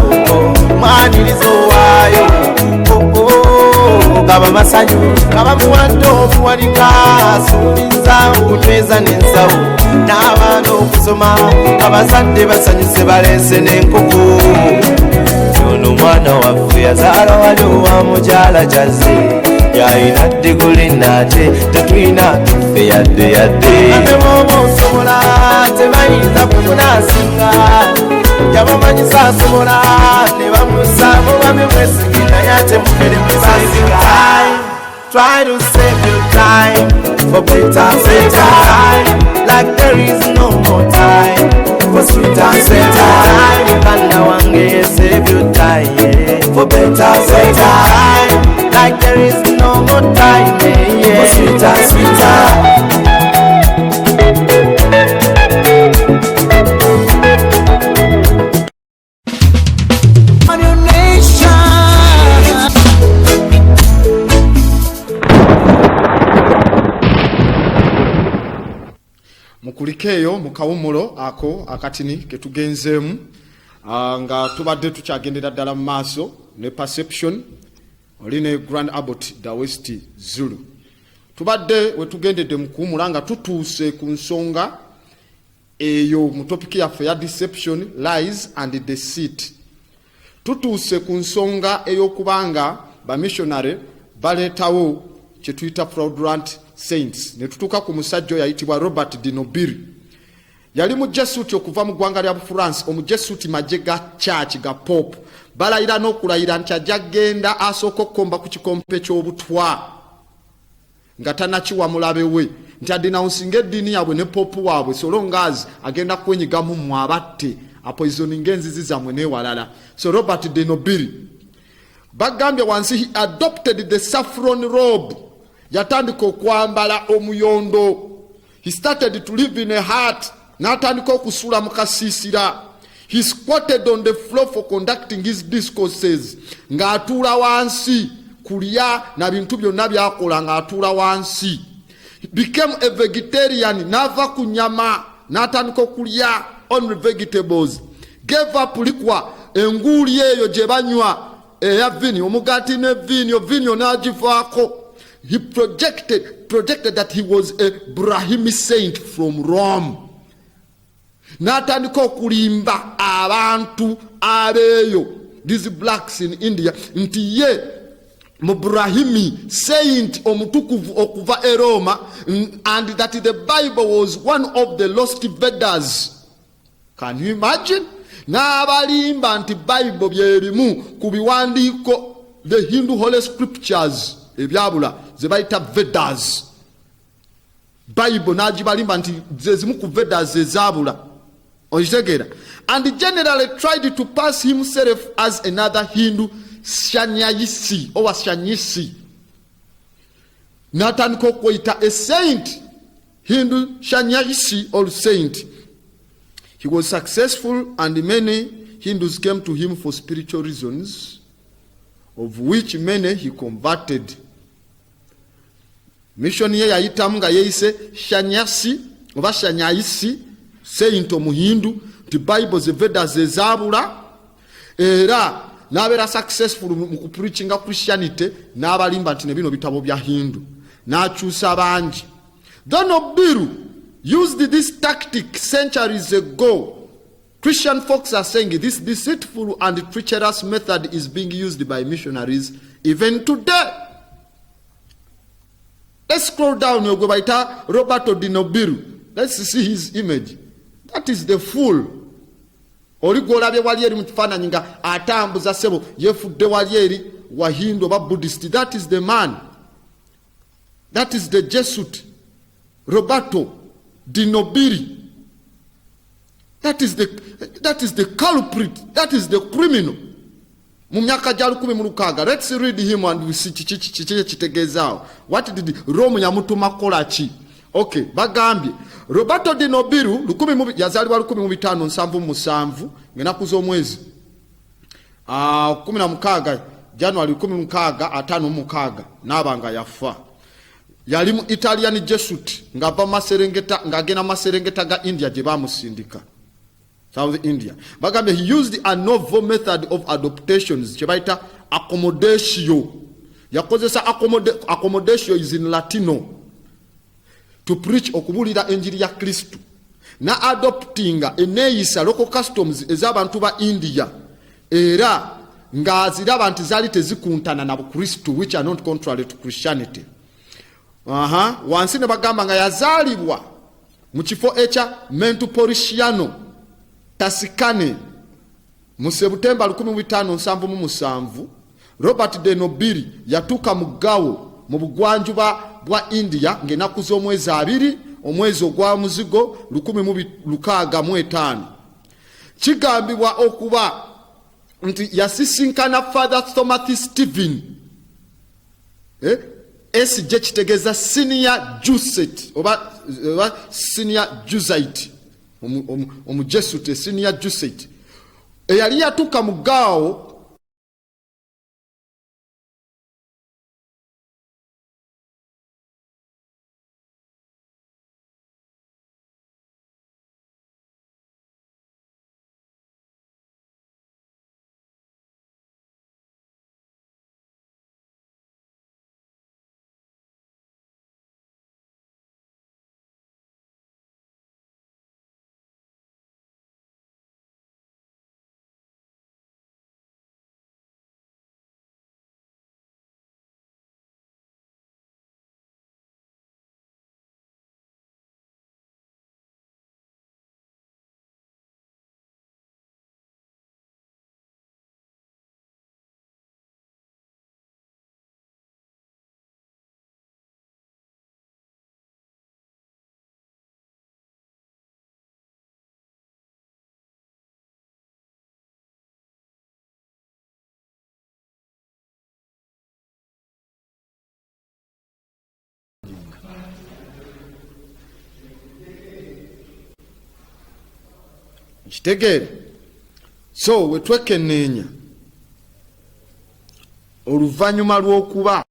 mwanirizo wayo, kaba masanyu, kaba muwando muwanika, subiza ukunyweza nensawo, n'abaana okusoma, abazadde basanyuse balese n'enkuku. Ono mwana waffe yazaala wali owa mukyala kyazze, yalina diguli nate tetulina tuffe yadde ate bw'oba osobola tebayinza kumunaasinga, yabamanyisa asobola ne bamusaamu bamemwesige naye ate mufere mwebasinga. Try to save your time for better, save time, like there is no more time for sweeter, save time. Kanda wange, save your time, yeah. For better, save time, like there is no more time, yeah. For sweeter, sweeter. Mukulikeyo mukawumulo ako akatini ketugenzeemu nga tubadde tukyagendera ddala mu maaso ne perception oli ne Grand Abbot Dawest Zulu. Tubadde wetugendedde mu kuwumula nga tutuuse ku nsonga eyo mu topiki yaffe ya deception, lies and deceit. Tutuuse ku nsonga ey'okubanga bamissionary baleetawo kye tuyita fraudulent saints. Ne tutuuka ku musajja oyo yayitibwa Robert de Nobili. Yali mujesuuti okuva mu ggwanga lya France, omujesuuti magye ga church ga pope. Balayira n'okulayira nti ajja genda asooka okukomba ku kikompe ky'obutwa nga tanakiwa mulabe we, nti adinawunsinga eddiini yaabwe ne pope waabwe so long as agenda kwenyigamu mmwe abatte apoisoninga enzizi zammwe n'ewalala. So Robert de Nobili bagambye wansi he adopted the saffron robe, yatandika okwambala omuyondo. He started to live in a hut, n'atandika okusula mu kasiisira. He squatted on the floor for conducting his discourses, ng'atuula wansi kulya na bintu byonna byakola ng'atuula wansi. He became a vegetarian, n'ava ku nyama n'atandika okulya only vegetables. Gave up liquor, enguuli eyo gye banywa eya vini, omugaati ne vinyo n'agivaako. He projected that he was a Brahmi saint from Rome. N'atandika okulimba abantu abeeyo, these blacks in India, nti ye mu Brahmi saint omutukuvu okuva e Roma, and that the Bible was one of the lost Vedas. Can you imagine? N'abalimba nti Bible byerimu ku biwandiiko, the Hindu holy scriptures ebyabula ze bayita Vedas. Bible n'agibalimba nti zezimu ku Vedas ezabula. Okitegera? And generally tried to pass himself as another Hindu Shanyayisi or Shanyisi. N'atandika okweyita a saint, Hindu Shanyayisi or saint. He was successful and many Hindus came to him for spiritual reasons, of which many he converted. Mission ye yayitamu nga yeyise Shanyasi oba Shanyayisi, saint omuhindu, ti Bible ze Vedas ezabula, era n'abeera successful mu kupreachinga Christianity, n'abalimba nti ne bino bitabo bya Hindu, n'akyusa bangi. Though Nobili used this tactic centuries ago, Christian folks are saying this deceitful and treacherous method is being used by missionaries even today. Let's scroll down, you go by Roberto de Nobili. Let's see his image. That is the fool. Oligolabye walieri mutifaananyi nga atambuza sebo yefudde walieri wa Hindu oba Buddhist. That is the man. That is the Jesuit. Roberto Di Nobili. That is the culprit. That is the criminal. Mu myaka gya 1600. Let's read him and we see kitegeezaawo. What did Rome yamutuma kola ki? Okay, bagambye Roberto Di Nobili yazaalibwa 1577 ng'ennaku z'omwezi 16 January 1656 n'abanga yafa. Yali mu Italian Jesuit ng'ava Maserengeta ng'agenda Maserengeta ga India gye baamusindika. South India. Bagambye he used a novel method of adaptations kye bayita accommodation. Yakozesa accommodation is in Latino to preach okubulira enjiri ya Kristo. Na adoptinga eneeyisa local customs ez'abantu ba India era ng'aziraba nti zaali tezikuntana na Bukristo which are not contrary to Christianity. Wansi ne bagamba nga yazaalibwa mu kifo ekya Montepulciano Tasikane mu Septemba 1577. Robert Di Nobili yatuuka mu Gao mu bugwanjuba bwa India ng'ennaku z'omwezi 2 omwezi ogwa muzigo 1605. Kigambibwa okuba nti yasisinkana Father Thomas Stephen SJ kitegeeza senior Jesuit oba senior Jesuit omujesuit senior Jesuit eyali yatuuka mu Gao kitegeere. So wetwekenneenya oluvannyuma lw'okuba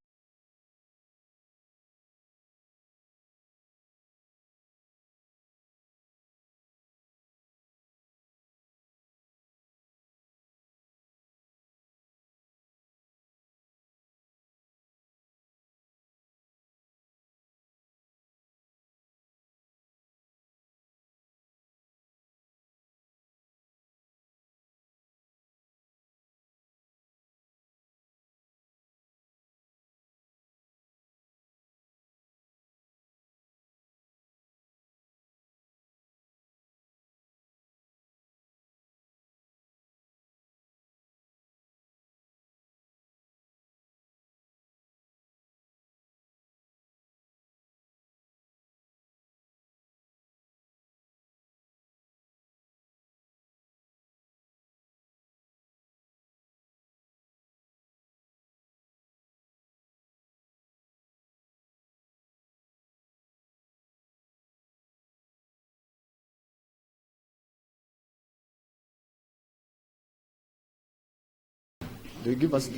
they give us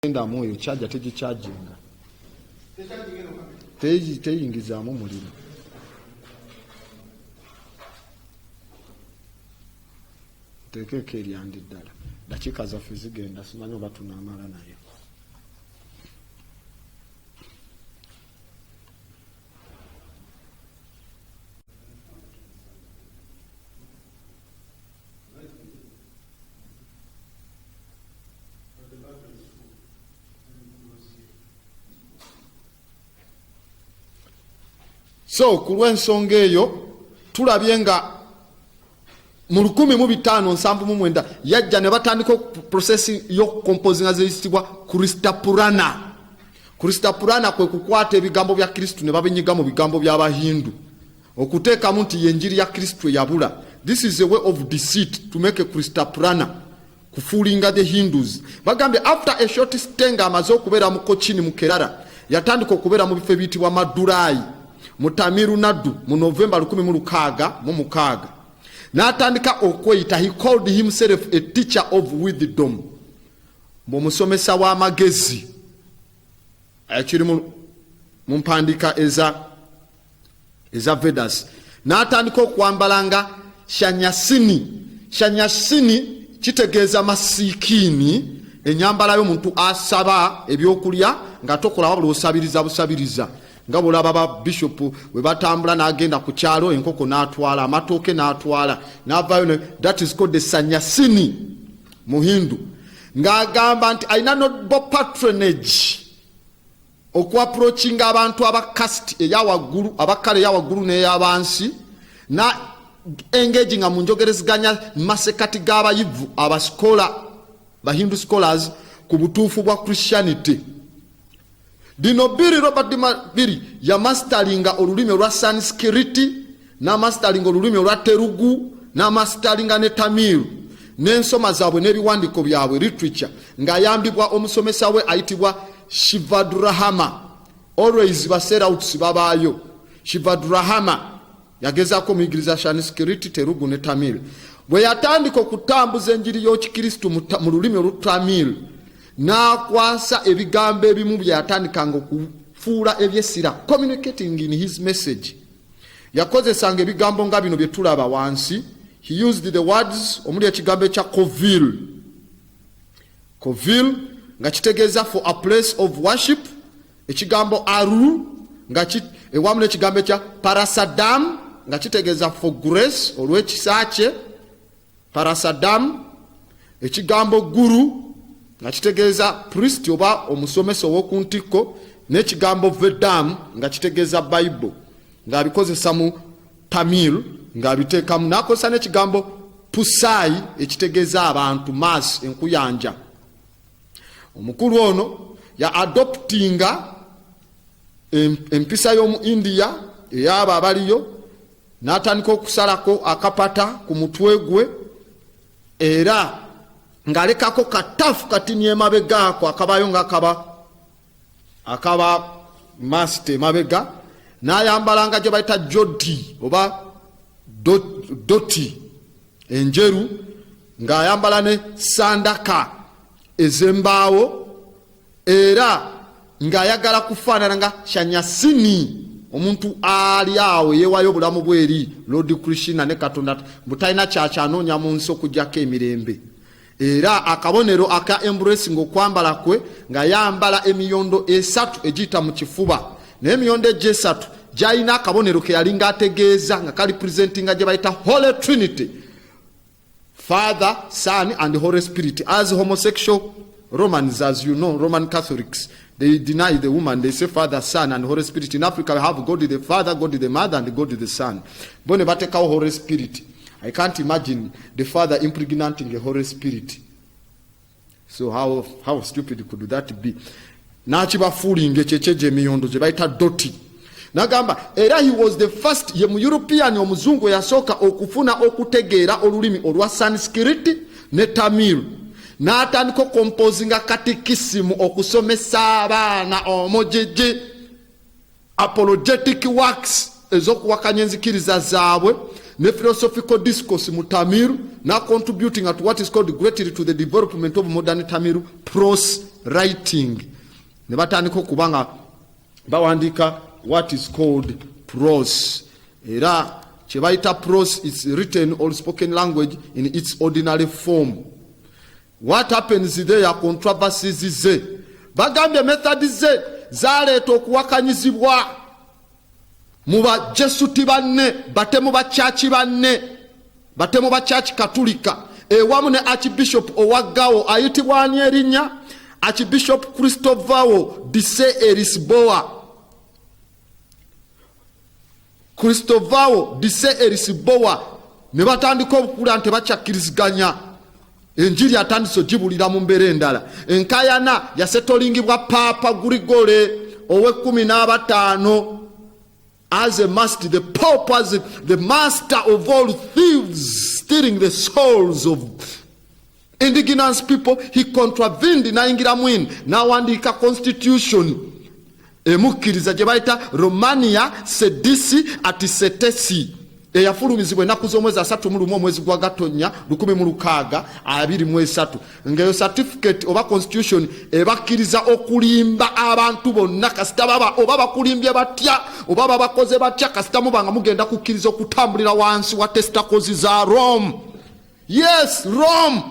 endamu eyo charger tegicharginga teyingizaamu muliro. Tekeeko eryandi ddala dakiika zaffe zigenda simanyi oba tunaamala nayo. So ku lw'ensonga eyo tulabye nga mu 1579 yajja ne batandika process y'okukompozinga zeyitibwa Kristapurana. Kristapurana kwe kukwata ebigambo bya Kristo ne babinyiga mu bigambo by'Abahindu okuteekamu nti yenjiri ya Kristo yabula. This is a way of deceit to make a Kristapurana, kufulinga the Hindus. Bagambye after a short stay nga amaze okubeera mu Kochini mu Kerala yatandika okubeera mu bifo ebiyitibwa Madurai mu Tamil Nadu mu November 1666 n'atandika okweyita. He called himself a teacher of wisdom, omusomesa w'amagezi ekiri mu mpandiika eza Vedas. N'atandika okwambalanga shanyasini. Shanyasini kitegeeza masiikini, enyambala y'omuntu asaba ebyokulya nga tokola wabula osabiriza busabiriza, nga bulaba ba bishop we batambula n'agenda ku kyalo enkoko n'atwala amatooke n'atwala n'avaayo. That is called the sanyasini mu Hindu, ng'agamba nti alina noble patronage okwaprochinga abantu abakasti eyawaggulu, abakale eyawaggulu n'eyabansi, na engaging mu njogereziganya masekati g'abayivu abaskola Bahindu scholars ku butuufu bwa Christianity. Dino Biri Robert Biri ya mastaringa olulimi olwa Sanskrit na mastaringa olulimi olwa Telugu na mastaringa ne Tamil n'ensoma zaabwe n'ebiwandiiko byabwe literature, ng'ayambibwa omusomesa we ayitibwa Shivadrahama. Always baserawuts babaayo. Shivadrahama yagezaako omuyigiriza Sanskrit, Telugu ne Tamil. Bwe yatandika okutambuza enjiri y'Okikristo mu lulimi olutamil n'akwasa ebigambo ebimu bye yatandikanga okufuula ebyessira, communicating in his message. Yakozesanga ebigambo nga bino bye tulaba wansi. He used the words omuli ekigambo ekya kovil. Kovil nga kitegeeza for a place of worship, ekigambo aru nga ewamu n'ekigambo ekya parasadam nga kitegeeza for grace olw'ekisakye, parasadam, ekigambo guru nga kitegeeza priest oba omusomesa ow'oku ntikko, n'ekigambo vedam nga kitegeeza Bible, ng'abikozesa mu Tamil ng'abiteekamu. N'akozesa n'ekigambo pusai ekitegeeza abantu, mass, enkuyanja. Omukulu ono ya adoptinga empisa y'omu India ey'abo abaliyo, n'atandika okusalako akapata ku mutwe gwe, era ng'alekako katafu katini emabega ako akabayo akaba master emabega, n'ayambalanga gye bayita jodi oba doti enjeru, ng'ayambala ne sandaka ez'embaawo, era ng'ayagala kufaanana nga shanyasini, omuntu ali awo yeewayo obulamu bweri Lord Krishna ne Katonda butalina kyakyanoonya mu nsi okugyako emirembe. Era akabonero aka embracing okwambala kwe nga yambala emiyondo esatu egiyita mu kifuba, n'emiyondo egyesatu gyalina akabonero ke yali ng'ategeeza nga kali presentinga gye bayita Holy Trinity, Father, Son and Holy Spirit. As homosexual Romans, as you know, Roman Catholics, they deny the woman. They say Father, Son and Holy Spirit. In Africa we have God the Father, God the Mother and God the Son. Bone bateka Holy Spirit. I can't imagine the Father impregnating a Holy Spirit. So how stupid could that be? Nachiba fooling checheje miyondo je baita doti. Nagamba era he was the first ye mu European omuzungu yasoka okufuna okutegeera olulimi olwa Sanskrit ne Tamil. N'atandika composinga katikisimu okusomesa abaana omujeje, apologetic works ezokuwakanya enzikiriza zaabwe, ne philosophical discourse mu Tamil, na contributing at what is called greatly to the development of modern Tamil prose writing. Ne batandika okubanga bawandika what is called prose. Era kye bayita prose is written or spoken language in its ordinary form. What happens there are controversies ze. Bagambye method ze zaleeta okuwakanyizibwa mu bajesuti banne, batemu ba church banne, batemu ba church katolika, ewamu ne Archbishop owaggawo ayitibwa ani erinnya Archbishop Christopher Dise Erisboa. Christovao dise erisibowa ne batandika okukula nti bakyakkiriziganya enjiri atandise ogibulira mu mbeera endala. Enkayana yasetolingibwa Papa Grigore owe-15 as a master, the Pope as the master of all thieves, stealing the souls of indigenous people. He contravened nayingira mwini n'awandiika constitution emukkiriza gye bayita Romania sedisi ati setesi eyafulumizibwa ennaku z'omwezi 31 omwezi gwa Gatonnya 1623 ng'eyo certificate oba constitution ebakkiriza okulimba abantu bonna kasita baba oba bakulimbye batya oba babakoze batya kasita mubanga mugenda kukkiriza okutambulira wansi wa testicles za Rome. Yes, Rome.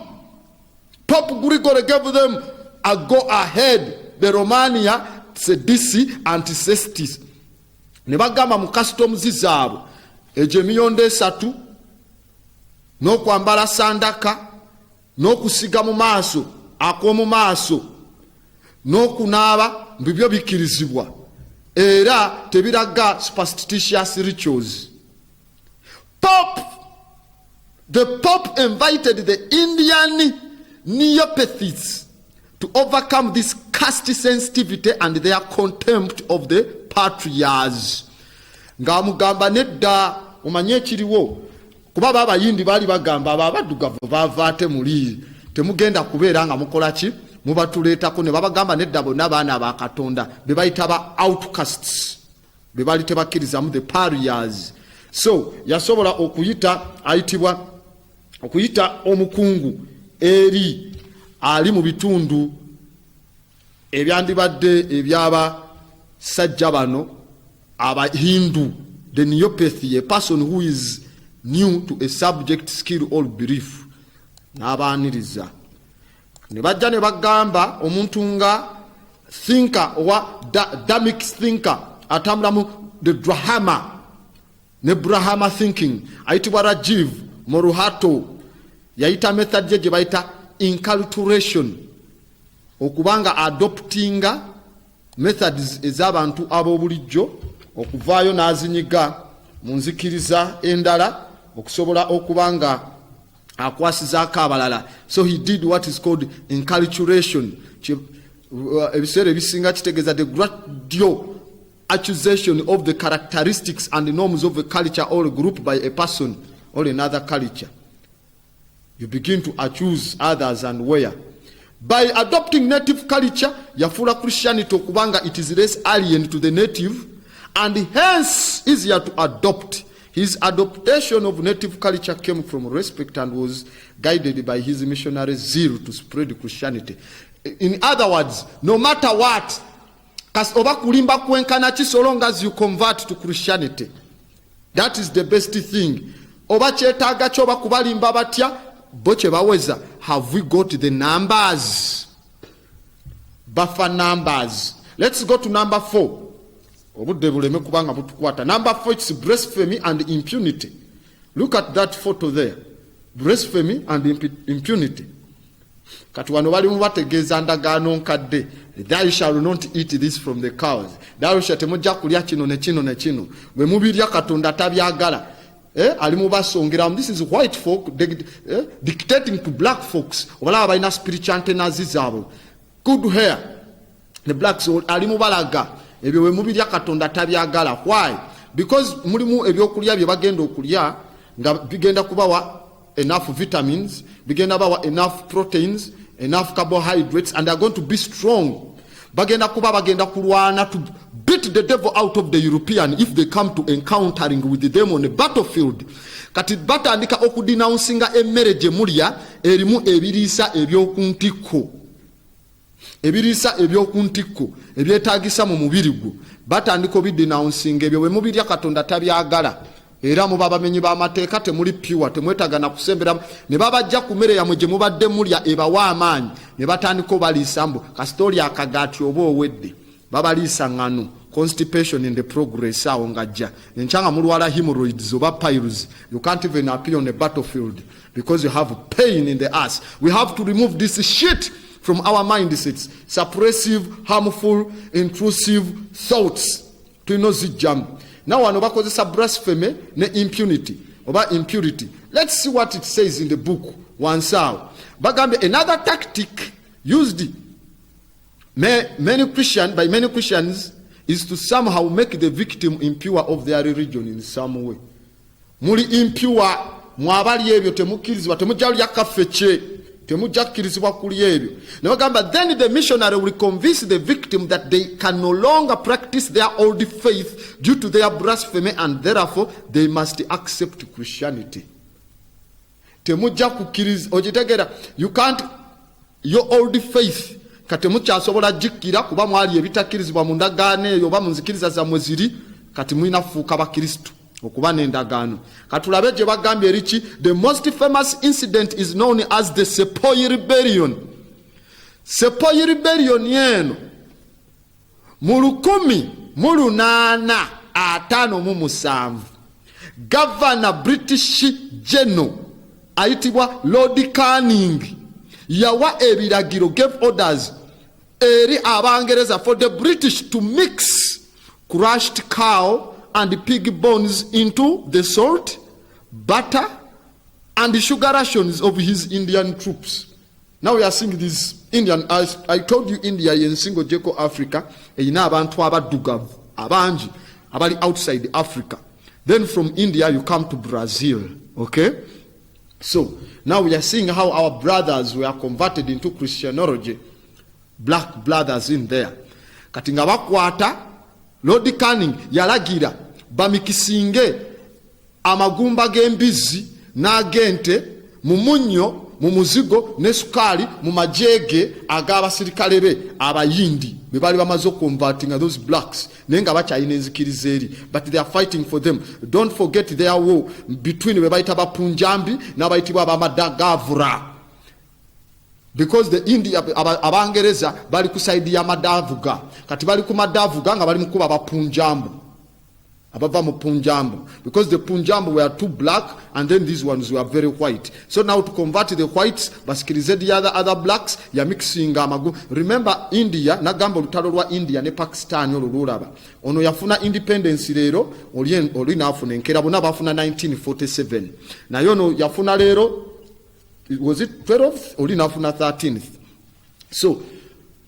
Pope Gregory gave them a go ahead. The Romania sedisi antisestis ne bagamba mu customs zaabwe egyo emiyonde 3 n'okwambala sandaka n'okusiga mu maaso ak'omu maaso n'okunaaba bibyo bikkirizibwa era tebiraga superstitious rituals. The Pope invited the Indian neopathies to overcome this caste sensitivity and their contempt of the patriarchs. Ng'amugamba nedda omanye ekiriwo kuba b'abayindi baali bagamba abo abaddugavu baava ate muli temugenda kubeera nga mukola ki mubatuleetako ne babagamba nedda bonna baana ba Katonda be bayita ba outcasts be baali tebakkirizamu the pariahs. So yasobola okuyita omukungu eri ali mu bitundu ebyandibadde eby'abasajja bano Hindu, the neopathy, a person who is new to a subject, skill or belief. N'abaaniriza ne bajja ne bagamba omuntu nga thinker owa dharmic thinker atambula mu the Brahma ne Brahma thinking ayitibwa Rajiv Moruhato yayita method gye bayita inculturation okubanga adoptinga methods ez'abantu ab'obulijjo okuvaayo n'azinyiga mu nzikiriza endala okusobola okubanga akwasizaako abalala. So he did what is called inculturation. Ebiseera ebisinga kitegeeza the gradual accusation of the characteristics and the norms of a culture or a group by a person or another culture. You begin to accuse others and where. By adopting native culture, yafuula Christianity okubanga it is less alien to the native and hence easier to adopt. His adoption of native culture came from respect and was guided by his missionary zeal to spread Christianity. In other words, no matter what, oba kulimba kwenkana ki so long as you convert to Christianity, that is the best thing. Oba kyetaaga kyoba kubalimba batya bo kye baweza. Have we got the numbers? Buffer numbers. Let's go to number 4. Number 4 is blasphemy and impunity. Look at that photo there. Blasphemy and impunity. Kati wano bali mu bategeeza ndagaano nkadde. Thou shall not eat this from the cows. Thou shall temujja kulya kino ne kino ne kino. Bwe mubirya Katonda tabyagala. Ali mu basongera. This is white folk dictating to black folks. Obalaba balina spiritual antennas zaabwe. Good hair. The blacks ali mu balaga. Ebyo we mubirya Katonda tabyagala. Why? Because mulimu ebyokulya bye bagenda okulya nga bigenda kubawa enough vitamins, bigenda bawa enough proteins, enough carbohydrates, and they are going to be strong. Bagenda kulwana to beat the devil out of the European if they come to encountering with them on a battlefield. Kati batandika okudenouncinga emmere gye mulya erimu ebiriisa ebyokuntiko. Ebiriisa ebyokuntiko ebyetaagisa mu mubiri gwo batandika obidenouncinga ebyo bwe mubirya Katonda tabyagala. Era muba bamenyi b'amateeka temuli pure temwetaaga na kusembera ne babajja ku mmere yammwe gye mubadde mulya ebawa amaanyi ne batandika obaliisa mbu kasitooli akagaati oba owedde babaliisa ngano constipation in the progress awo ngajja enkyanga mulwala hemorrhoids oba piles. You can't even appear on a battlefield because you have pain in the ass. We have to remove this shit from our mindsets, suppressive, harmful, intrusive thoughts. Tuino zijjamu. Now wano bakozesa blasphemy ne impunity oba impurity. Let's see what it says in the book. Wansao bagambe another tactic used by many Christians is to somehow make the victim impure of their religion in some way. Muli impure mwabali ebyo temukkirizibwa, temujja lya kafeche, temujja kkirizibwa kuli ebyo. Ne bagamba then the missionary will convince the victim that they can no longer practice their old faith due to their blasphemy and therefore they must accept Christianity. Temujja kukkiriza okitegera, you can't, your old faith kati mukyasobola jikira kuba mwali ebitakkirizibwa mu ndagaano eyo oba mu nzikiriza zammwe ziri, kati mulina fuuka bakristo okuba n'endagaano. Katulabe gye bagambye erichi, the most famous incident is known as the Sepoy Rebellion. Sepoy Rebellion yeno mu 1857 Governor British General ayitibwa Lord Canning yawa ebiragiro, gave orders eri abangereza for the British to mix crushed cow and pig bones into the salt, butter and sugar rations of his Indian troops. Now we are seeing this Indian, as I told you, India in single Jeko Africa eyina abantu abadugavu abangi abali outside Africa. Then from India you come to Brazil, okay? So now we are seeing how our brothers were converted into Christianity, black brothers in there. Katinga bakwata, Lord Canning yalagira bamikisinge amagumba g'embizi n'agente mu munnyo mu muzigo ne sukali mu majege ag'abasirikale be abayindi be bali bamaze converting those blacks nenga bakyayina enzikiriza eri, but they are fighting for them. Don't forget their war between be bayita bapunjambi n'abayitibwa abamadagavura, because the India abangereza bali ku side ya madavuga, kati bali ku madavuga nga bali mukuba bapunjambu abava mu Punjab, because the Punjab were too black and then these ones were very white. So now to convert the whites, basikirize the other blacks ya mixing amagu. Remember India nagamba lutalo lwa India ne Pakistan olulaba ono yafuna independence lero oli nafuna enkera bona bafuna 1947 nayo ono yafuna lero, was it 12th oli nafuna 13th. So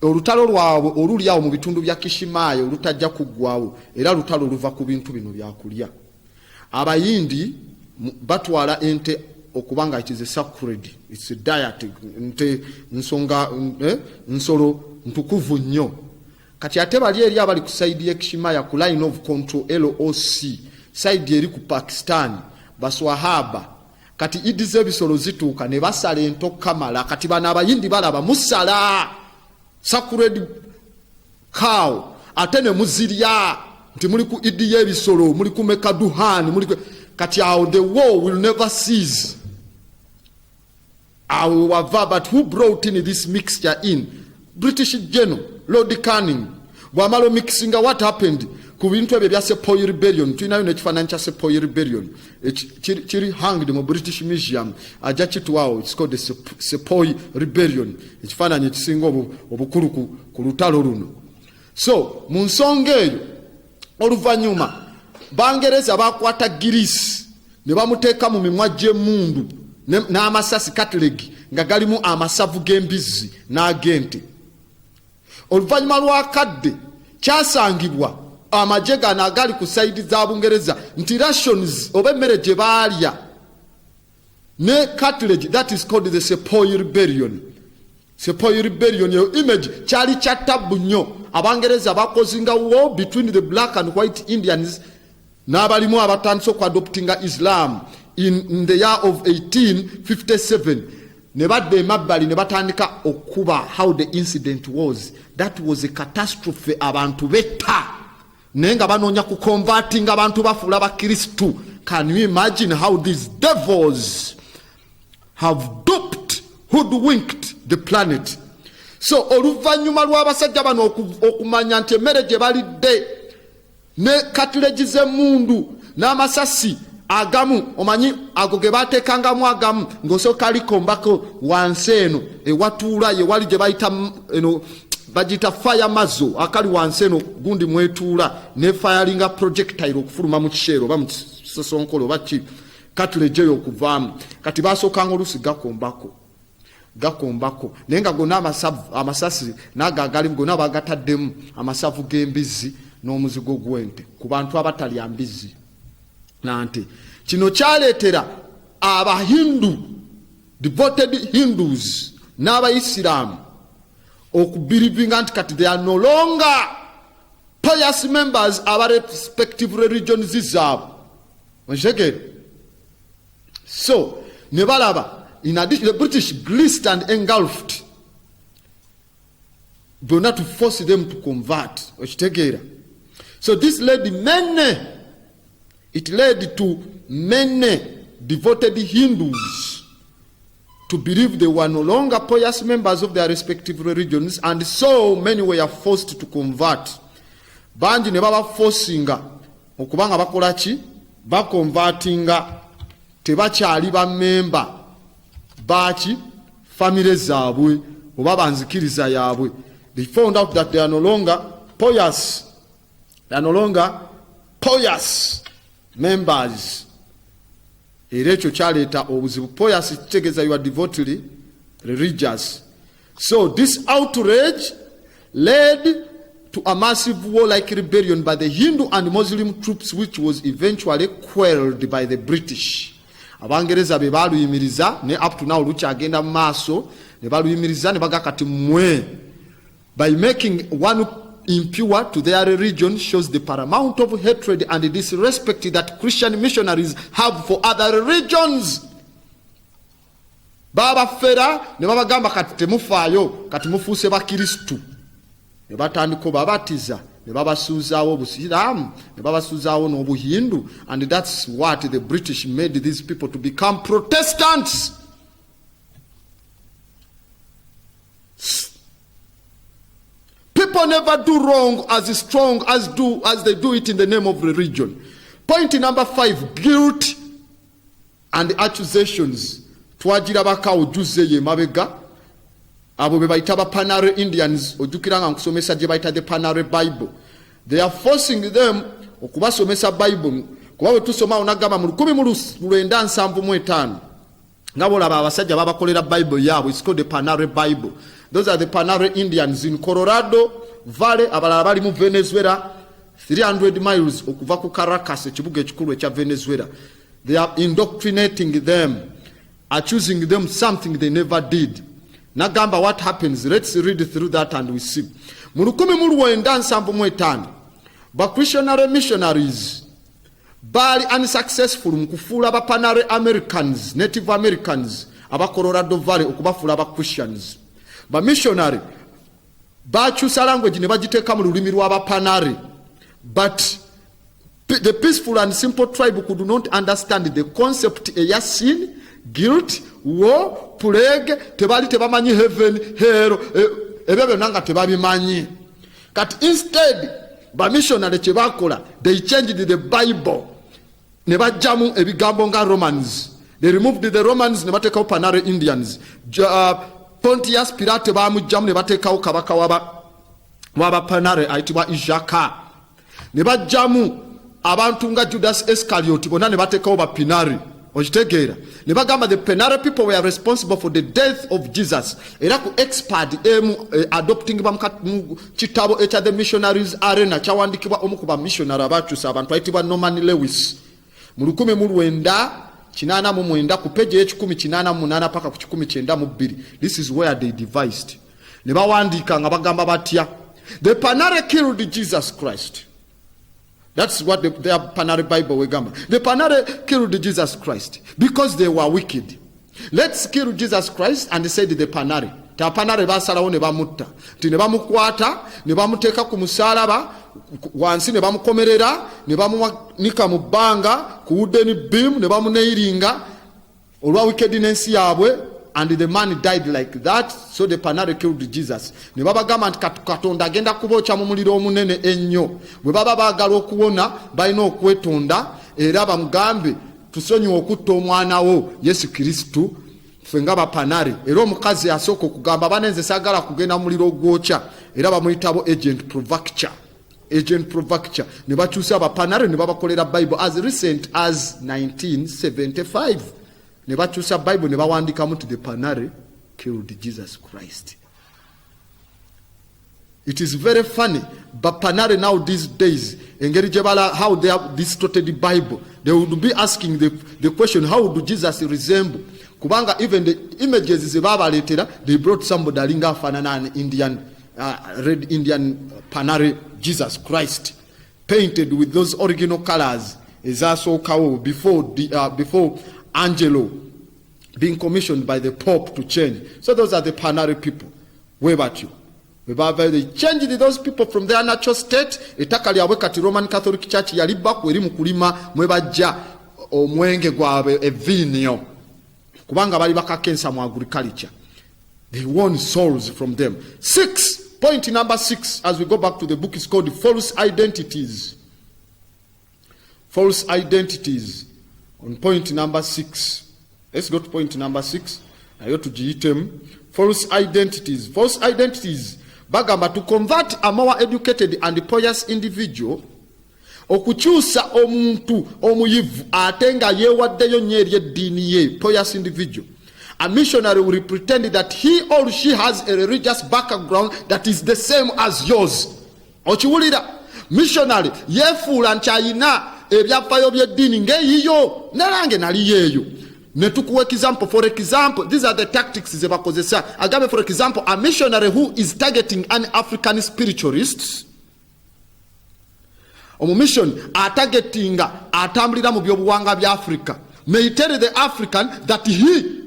olutalo lwabwe olulyawo mu bitundu bya Kishimayo olutajja kuggwawo, era lutalo luva ku bintu bino byakulya. Abayindi batwala ente okubanga it is a sacred, it's a diet, nte nsonga nsolo ntukuvu nnyo. Kati ate bali eri abali ku side ya Kishimaya ku line of control LOC, side eri ku Pakistan baswahaba, kati idize bisolo zituuka ne basala ento kamala, kati bana abayindi balaba musala sacred cow atene muzirya nti muli ku idi y'ebisolo, muli ku mekaduhani, muli kati awo the war will never cease. But who brought in this mixture in? British General Lord Canning. Bwamalo mixinga, what happened? Ku bintu ebyo bya Sepoy Rebellion, tulinayo n'ekifaananyi kya Sepoy Rebellion kiri hanged mu British Museum ajja kitwawo, it's called the Sepoy Rebellion, ekifaananyi ekisinga obukulu ku lutalo luno. So mu nsonga eyo oluvannyuma Bangereza bakwata Girisi ne bamuteeka mu mimwa gy'emmundu n'amasasi katlegi nga galimu amasavu g'embizi n'agente. Oluvannyuma lw'akadde kyasangibwa amagye gano agali ku saidi za Bungereza nti rations oba emmere gye baalya ne cartilage, that is called the Sepoy Rebellion. Sepoy Rebellion, your image kyali kyattabu nnyo. Abangereza bakozinga war between the black and white Indians n'abalimu abatandise okuadoptinga Islam in the year of 1857. Ne badde emabbali ne batandika okuba how the incident was. That was a catastrophe. Abantu betta nenga banoonya ku converting abantu bafuula bakristu. Can you imagine how these devils have duped, hoodwinked the planet? So oluvannyuma lw'abasajja bano okumanya nti emmere gye balidde ne katilegi z'emmundu n'amasasi agamu, omanyi ago ge baateekangamu agamu ng'osooka alikombako wansi eno ewatuula ye wali gye bayita bagita fire mazo akali wanseno gundi mwetuula ne firinga projectile okufuluma mu kishero oba mu sosonkolo oba ki katulejeyo okuvaamu kati basookanga olusi gakombako naye nga gonna amasasi nagagali gonna bagataddemu amasavu g'embizzi n'omuzigo gw'ente ku bantu abatalya mbizzi nante kino kyaleetera abahindu devoted Hindus n'abayisiraamu okubirivinga nti kati they are no longer pious members aba respective religions zaabwe onjegere so ne balaba in addition the British greased and engulfed bonna to force them to convert okitegeera so this led to many devoted Hindus to believe they were no longer pious members of their respective religions, and so many were forced to convert. Banji ne baba forcinga okubanga bakola ki bakonvertinga tebakyali ba member baki family zaabwe oba banzikiriza yaabwe. They found out that they are no longer pious. They are no longer pious members. Erecho kyaleeta obuzibu. Pious kitegeeza you are devotedly religious. So this outrage led to a massive warlike rebellion by the Hindu and Muslim troops, which was eventually quelled by the British. Abangereza be baluyimiriza ne up to now lukyagenda mu maaso ne baluyimiriza ne baga kati mwe by making one impure to their religion shows the paramount of hatred and disrespect that Christian missionaries have for other religions. Baba fera ne babagamba kati temufaayo kati mufuuse bakristu ne batandika babatiza ne babasuuzaawo obusiraamu ne babasuuzaawo n'obuhindu, and that's what the British made these people to become Protestants. People never do wrong as strong as they do it in the name of religion. Point number 5, guilt and accusations. Twagira baka ojuze ye mabega abo be bayita ba Panare Indians ojukiranga nkusomesa je bayita the Panare Bible. They are forcing them okubasomesa Bible kuba we tusoma onagamba mu 1975 ngabo laba abasajja babakolera Bible yabo. It's called the Panare Bible. Those are the Panare Indians in Colorado Valley, abalala bali mu Venezuela 300 miles okuva ku Caracas ekibuga ekikulu ekya Venezuela. They are indoctrinating them, accusing them something they never did. Nagamba what happens, let's read through that and we see. Mu 1975 ba Christian missionaries bali unsuccessful mu kufuula ba Panare Americans, Native Americans aba Colorado Valley okubafuula ba Christians. Ba missionary bakyusa language ne bagiteeka mu lulimi lw'aba Panare, but the peaceful and simple tribe could not understand the concept eya sin, guilt, war, plague. Tebali tebamanyi heaven, hell, ebyo byonna nga tebabimanyi. Kati instead ba missionary kye bakola, they changed the Bible ne bajjamu ebigambo nga Romans. They removed the Romans ne bateekawo Panare Indians. Pontius Pilate bamujjamu ne bateekawo kabaka waba Panare ayitibwa Ijaka. Ne bajjamu abantu nga Judas Iscariot bonna ne bateekawo ba Pinari. Okitegeera ne bagamba the Panare people were responsible for the death of Jesus. Era ku expert adopting mu kitabo ekya the missionaries arena kyawandikibwa omu ku ba missionary abakyusa abantu ayitibwa Norman Lewis mu 1989 ku page ye188 paka ku 192. This is where they devised. Ne bawandika nga bagamba batya the Panare killed Jesus Christ. That's what their Panare Bible wegamba. The Panare killed Jesus Christ because they were wicked. Let's kill Jesus Christ and said the Panare. Ta Panare basalawo ne bamutta. Ti ne bamukwata ne bamuteeka ku musalaba wansi ne bamukomerera ne bamuwanika mu bbanga ku wooden beam ne bamuneiringa olwa wickedness yaabwe, and the man died like that. So the Panare killed Jesus. Ne babagamba nti Katonda agenda kubokya mu muliro omunene ennyo. Bwe baba baagala okuwona balina okwetonda era bamugambe tusonyiwe okutta omwana wo Yesu Kristo fenga bapanare era omukazi asooka okugamba banenze sagala kugenda muliro gwokya era bamuyitabo agent provocateur ne bakyusa abapanare ne babakolera Bible as recent as 1975 ne bakyusa Bible ne bawandikamu nti the panare killed Jesus Christ. It is very funny, but panare now these days, how they have distorted the Bible, they would be asking the question, how do Jesus resemble? Kubanga even the images they brought somebody alinga fanana an Indian, red Indian panare Jesus Christ, painted with those original colors, before Angelo being commissioned by the Pope to change. So those are the panare people. Where about you? They changed those people from their natural state. Etaka lyabwe kati Roman Catholic Church yaliba kweri mukulima mwebajja omwenge gwabe evinio kubanga bali bakakensa mu agriculture. They won souls from them. Point number 6 as we go back to the book is called false identities. False identities. On point number 6. Let's go to point number 6. Ayo tujiitem. False identities. False identities. Bagamba to convert a more educated and pious individual okukyusa omuntu omuyivu atenga yewaddeyo nyeri eddiini ye pious individual. A missionary will pretend that he or she has a religious background that is the same as yours. Okiwulira missionary yefuula nti ayina ebyafaayo by'eddiini ng'eyiyo nalange nali yeeyo. For example, these are the tactics ze bakozesa. Agabe, for example, a missionary who is targeting an African spiritualist. Mission targeting atambulira mu byobuwanga bya Africa. May tell the African that he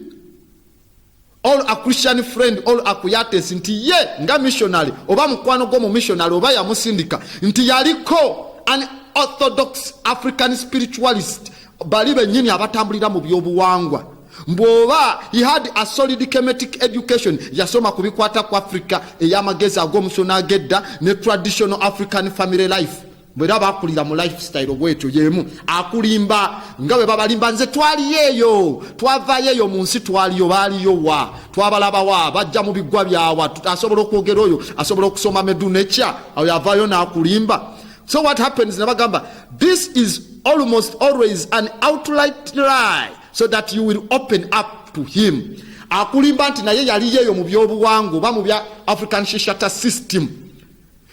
all a Christian friend all akuyates nti ye nga missionary oba mukwano gwo mu missionary oba ya musindika nti yaliko an orthodox African spiritualist. Bali benyini abatambulira mu byobuwangwa mboba he had a solid Kemetic education yasoma kubikwata ku Africa eyamagezi ag'omusono agedda ne traditional African family life bwera bakulira mu lifestyle bwetyo yemu akulimba ngawe babalimba nze twali yeyo twava yeyo mu nsi twaliyo baliyo wa twabalaba wa bajja mu bigwa byawa asobola okwogera oyo asobola okusoma medunecha ayo yavayo na akulimba. So what happens nabagamba, this is almost always an outright lie so that you will open up to him. Akulimba nti naye yali yeyo mu byobuwangu ba mu bya African Shishata system.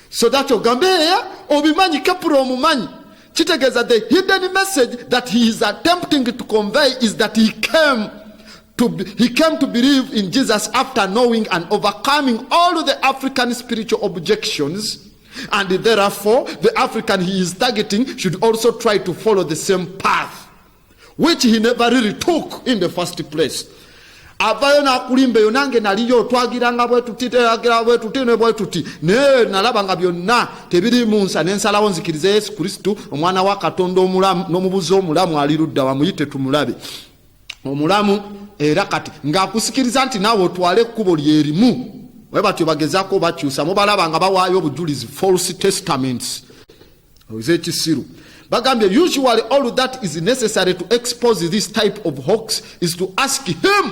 So that ogambe obimanyi kapuro omumanyi kitegeza the hidden message that he is attempting to convey is that he came to believe in Jesus after knowing and overcoming all the African spiritual objections. And therefore, the African he is targeting should also try to follow the same path, which he never really took in the first place. Avayo na kulimbe yonange naliyo twagiranga bwe tutiteagira bwe tutine bwe tuti ne nalabanga byonna tebiri munsa nensalawo nzikirize Yesu Kristo omwana wa Katonda omulamu n'omubuzo omulamu alirudda bamuyite tumulabe omulamu era kati ng'akusikiriza nti nawe otwale ekkubo lyerimu. Webatyo bagezako bakyusa mubalaba nga bawaayo obujulizi false testaments ozekisiru bagambye usually all that is necessary to expose this type of hoax is to ask him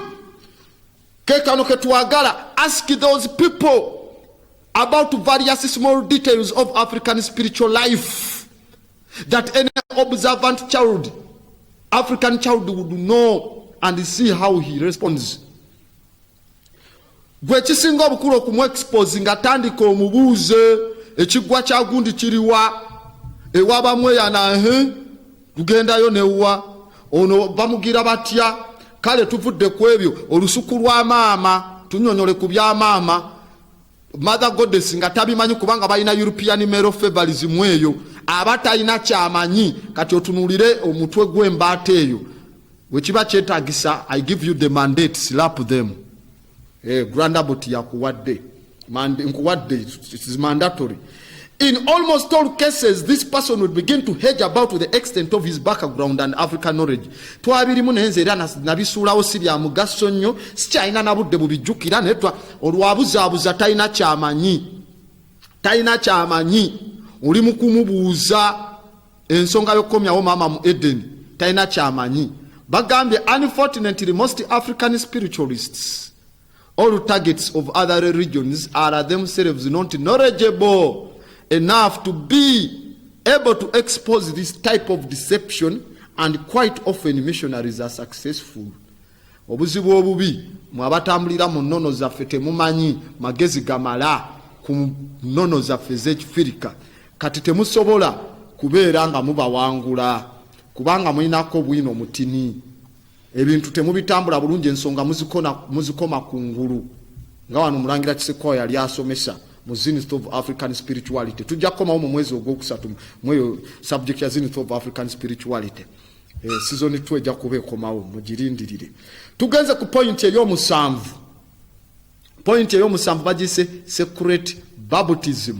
kekano ketwagala ask those people about various small details of African spiritual life that any observant child African child would know and see how he responds. Gwe kisinga obukulu okumwexpose nga tandika omubuuze ekigwa kya gundi kiriwa ewaba mweyana tugendayo newa ono bamugira batya kale tuvudde ku ebyo olusuku lwa maama tunyonyole ku bya maama mother goddess nga tabimanyi kubanga balina European male favorism eyo abatalina kyamanyi kati otunulire omutwe gw'embaata eyo wekiba kyetagisa I give you the mandate slap them. Grandaboti yakuwadde nkuwadde it is mandatory. In almost all cases this person would begin to hedge about to the extent of his background and African knowledge. Twabirimu nenze era nabisuulawo si bya mugaso nnyo sikyalina na budde bubijjukira netwa olwabuzaabuza talina kyamanyi oli mu kumubuuza ensonga y'okukomyawo maama mu Eden talina kyamanyi bagambye unfortunately most African spiritualists, all targets of other religions, are themselves not knowledgeable enough to be able to expose this type of deception, and quite often missionaries are successful. Obuzibu obubi mwabatambulira mu nnono zaffe temumanyi magezi gamala ku nnono zaffe ez'ekifirika, kati temusobola kubeera nga mubawangula kubanga mulinako bwino mutini, ebintu temubitambula bulungi, ensonga muzikoma kungulu nga wano Mulangira Kisekwa yali asomesa mu Zenith of African Spirituality. Tujja kukomawo mu mwezi ogwokusatu mweyo subject ya Zenith of African Spirituality. Season 2 ejja kuba ekomawo, mugirindirire. Tugenze ku point ey'omusanvu. Point ey'omusanvu bagise secret baptism.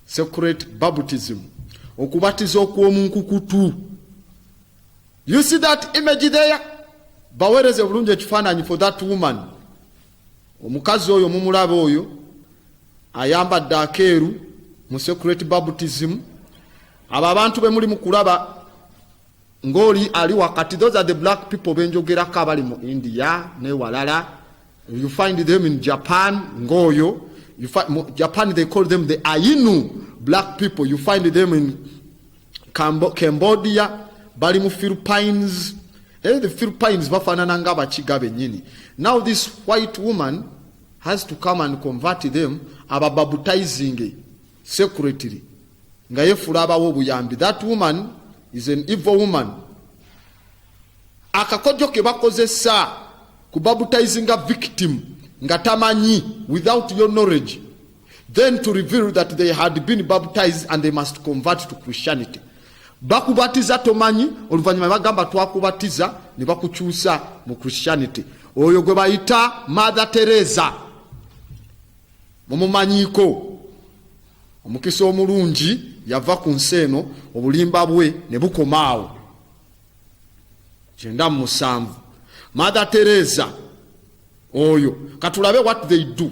Secret baptism, okubatiza okw'omunkukutu. You see that image there? Bawereze bulungi ekifaananyi for that woman. Omukazi oyo mumulaba oyo ayambadde akeeru mu secret baptism. Abo abantu be muli mu kulaba ng'oli ali wakati, those are the black people benjogerako abali mu India ne walala. You find them in Japan, ng'oyo. You find Japan, they call them the Ainu black people. You find them in Cambodia, bali mu Philippines. The Philippines bafanana nga abakiga bennyini. Now this white woman has to come and convert them, ababaptizing secretly nga yefula abawo obuyambi. That woman is an evil woman. Akakodyo ke bakozesa ku baptizing a victim nga tamanyi, without your knowledge, then to reveal that they had been baptized and they must convert to Christianity. Bakubatiza tomanyi, oluvanyuma bagamba twakubatiza ne bakukyusa mu Christianity. Oyo gwe bayita Mother Teresa. Mumumanyiko omukisa omulungi yava ku nseeno, obulimba bwe ne bukomaawo. Kyenda mu musanvu. Mother Teresa oyo katulabe what they do.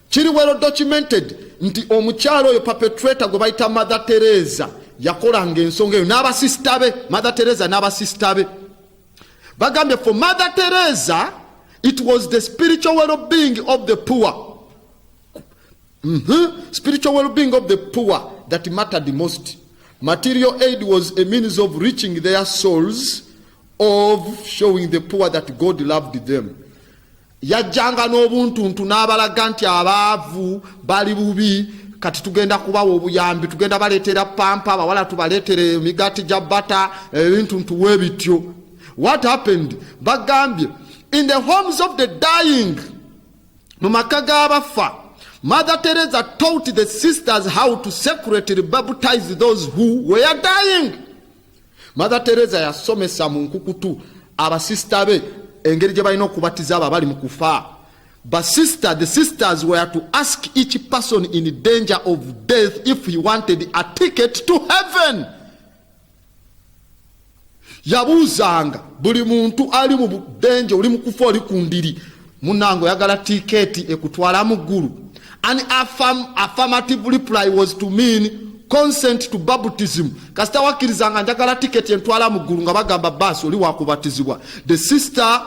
Kiri well documented nti omukyalo oyo perpetrator gwe bayita Mother Teresa yakolanga ensonga eyo n'abasista be. Mother Teresa n'abasista be bagambye for Mother Teresa it was the spiritual well-being of the poor. Spiritual well-being of the poor that mattered the most. Material aid was a means of reaching their souls, of showing the poor that God loved them. Yajjanga n'obuntuntu n'abalaga nti abaavu bali bubi, kati tugenda kubawa obuyambi, tugenda baleetera pampa, abawala tubaleetere emigati gya bata, ebintuntu webityo. What happened? Bagambye in the homes of the dying, mu maka g'abafa, Mother Teresa taught the sisters how to secretly baptize those who were dying. Mother Teresa yasomesa mu nkukutu abasista be engeri gye balina okubatiza abo abali mu kufa. But the sisters were to ask each person in danger of death if he wanted a ticket to heaven. Yabuuzanga buli muntu ali mu danger, oli mu kufa, oli ku ndiri, munango yagala tiketi ekutwala mu ggulu. An affirmative reply was to mean consent to baptism. Kasita wakkirizanga njagala tiketi entwala mu ggulu nga bagamba basi oli wakubatizibwa. The sister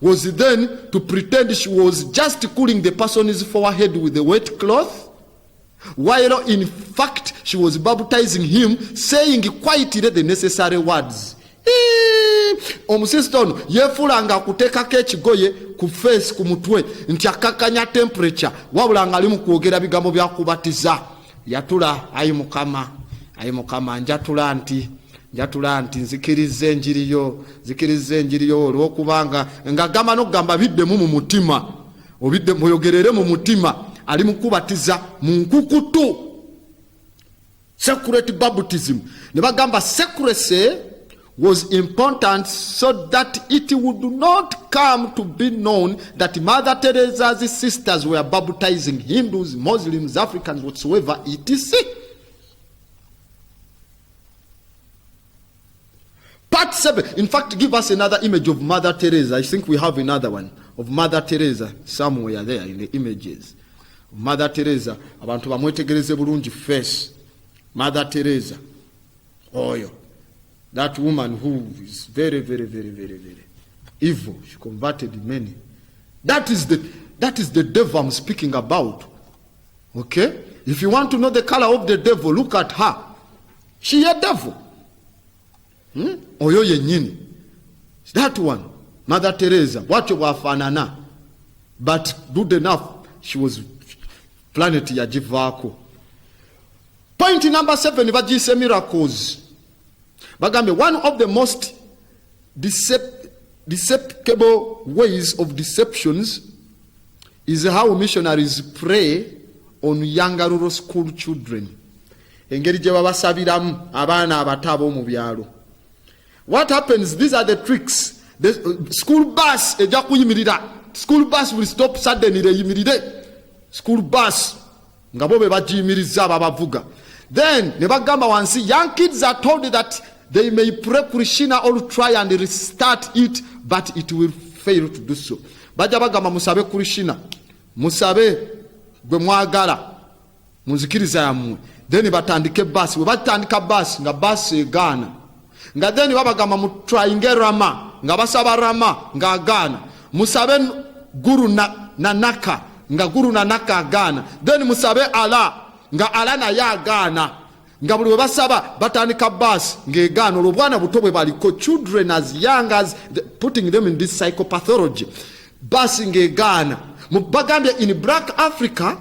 was then to pretend she was just cooling the person's forehead with a wet cloth, while in fact she was baptizing him, saying quietly the necessary words. Omusista ono yeefulanga akuteekako ekigoye ku face ku mutwe nti akakanya temperature, wabula nga ali mu kwogera bigambo bya kubatiza. Yatula, ayi mukama njatula nti nzikiriza enjiri yo olw'okubanga nga gamba n'okugamba biddemu mu mutima, obidde muyogerere mu mutima, ali mu kubatiza mu nkukutu. Secret baptism. Ne bagamba secrecy was important so that it would not come to be known that Mother Teresa's sisters were baptizing Hindus, Muslims, Africans, whatsoever etc. Part 7. In fact, give us another image of Mother Teresa. I think we have another one of Mother Teresa somewhere there in the images. Mother Teresa. Abantu bamwetegereze bulungi face. Mother Teresa. Oyo. That woman who is very, very, very, very, very evil. She converted many. That is the devil I'm speaking about. Okay? If you want to know the color of the devil, look at her. She a devil. Oyo yenyini. That one, Mother Teresa, what you wafanana. But good enough, she was planet ya jivako. Point number 7, vajise miracles. Bagambe, one of the most deceptible ways of deceptions is how missionaries prey on younger rural school children. Engeri gye babasabiramu abaana abato mu byalo. What happens? These are the tricks. The school bus ejja kuyimirira. School bus will stop suddenly eyimirire. School bus nga bo be bagiyimiriza babavuga. Then ne bagamba wansi, young kids are told that they may pray Krishna or try and restart it, but it will fail to do so. Bajja bagamba musabe Krishna, musabe gwe mwagala, muzikiriza yammwe. Then batandike bus, we batandika bus nga bus egaana. Nga then babagamba mu tryinge Rama, nga basaba Rama nga agaana. Musabe guru na naka, nga guru na naka agaana. Then musabe Allah, nga Allah na ya agaana. Nga buli basaba batandika bus ng'egaana. Olwo bwana buto bwe baliko, children as young as putting them in this psychopathology. Bus ng'egaana. Bagambye in Black Africa,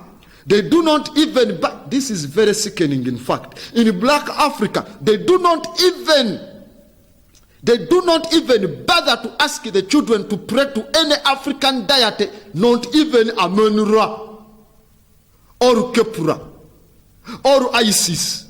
they do not even, this is very sickening in fact. In Black Africa, they do not even bother to ask the children to pray to any African deity, not even Amenra or Kepura or Isis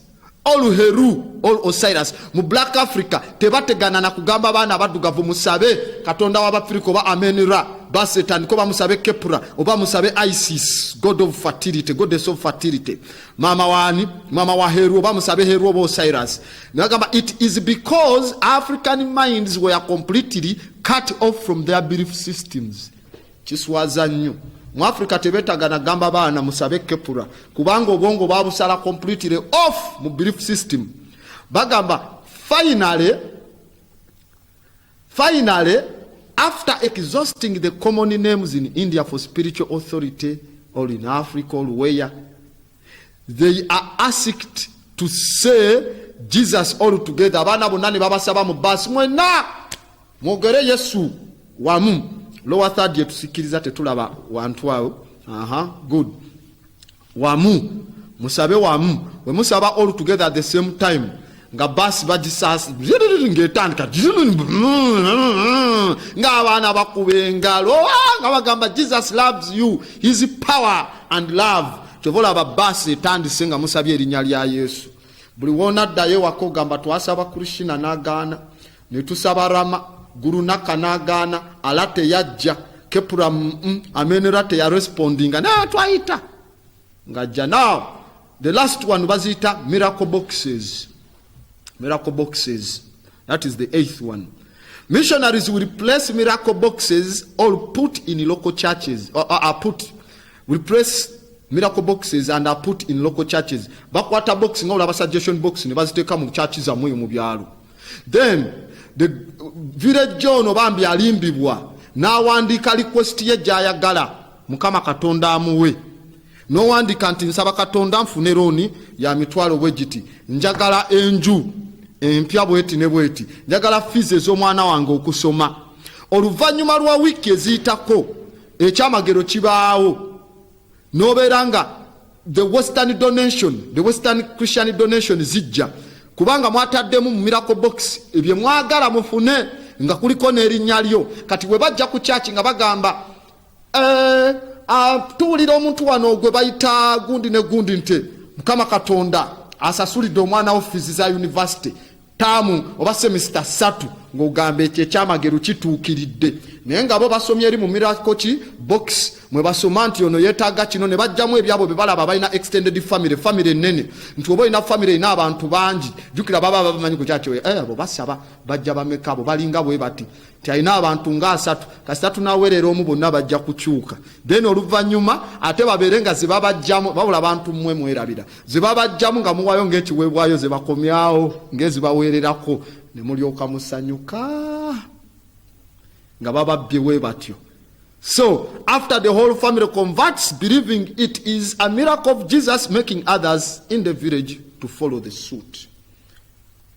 or Heru or Osiris. Mu Black Africa tebategana na kugamba bana badugavu musabe katonda w'Abafrika oba Amenra basetani ko bamusabe Kepura oba musabe Isis, god of fertility, goddess of fertility. Mama wa Heru oba musabe Heru oba Osiris. Nagamba it is because African minds were completely cut off from their belief systems. Kiswaza nnyo. Mu Africa tebetagana gamba bana musabe Kepura kubanga obwongo babusala completely off mu belief system. Bagamba finally after exhausting the common names in India for spiritual authority or in Africa or where, they are asked to say Jesus all together. Abana bonani babasaba mu bus mwena mwogere Yesu wamu. Lower third year tusikiriza tetulaba wantu awo. Good. Wamu. Musabe wamu. We musaba all together at the same time. Nga bus bajisas ngetandika nga abana bakubengalo nga bagamba Jesus loves you, his power and love. Tovola ba bus etandise nga musabye erinnya lya Yesu. Buli wona ddayo wako gamba twasaba Krishna n'agaana, ne tusaba Rama, Guru Naka n'agaana, alate yajja, Kepura Amenra ya responding na twaita ngajja. Now the last one bazita miracle boxes. Miracle boxes. That is the 8th one. Missionaries will place miracle boxes or put in local churches. Will place miracle boxes and are put in local churches. Bakwata box nga suggestion box ne baziteka mu churches amwe mu byalo. Then the village John obambi alimbibwa n'awandika request ye gyayagala Mukama Katonda amuwe. No wandika nti nsaba Katonda nfune looni ya mitwalo bwegiti, njagala enju empya bweti ne bweti, njagala fees ez'omwana wange okusoma. Oluvannyuma lwa wiiki eziyitako ekyamagero kibaawo n'obeeranga the western Christian donation zijja kubanga mwataddemu mu miracle box ebye mwagala mufune nga kuliko n'erinnya lyo. Kati we bajja ku church nga bagamba tuwulira omuntu wano gwe bayita gundi ne gundi nte Mukama Katonda asasulidde omwana wo fees za university tamu oba semester 3 ng'ogamba ekyamagero kituukiridde. Naye nga bo basomye eri mu miracle box mwe basoma nti ono yeetaaga kino ne bajjamu ebyabo bye balaba balina extended family ennene nti oba olina family erina abantu bangi jjukira baba bamanyi ku kyakyo abo basaba bajja bameka abo balinga bwe bati ti alina abantu nga 3 kasitatu naweerera omu bonna bajja kukyuka. Then oluvannyuma ate babeere nga ze babajjamu babula abantu mmwe mwerabira ze babajjamu nga muwayo ng'ekiweebwayo ze bakomyawo ng'ezibaweererako ne mulyoka musanyuka nga bababbye bwe batyo. So after the whole family converts, believing it is a miracle of Jesus making others in the village to follow the suit.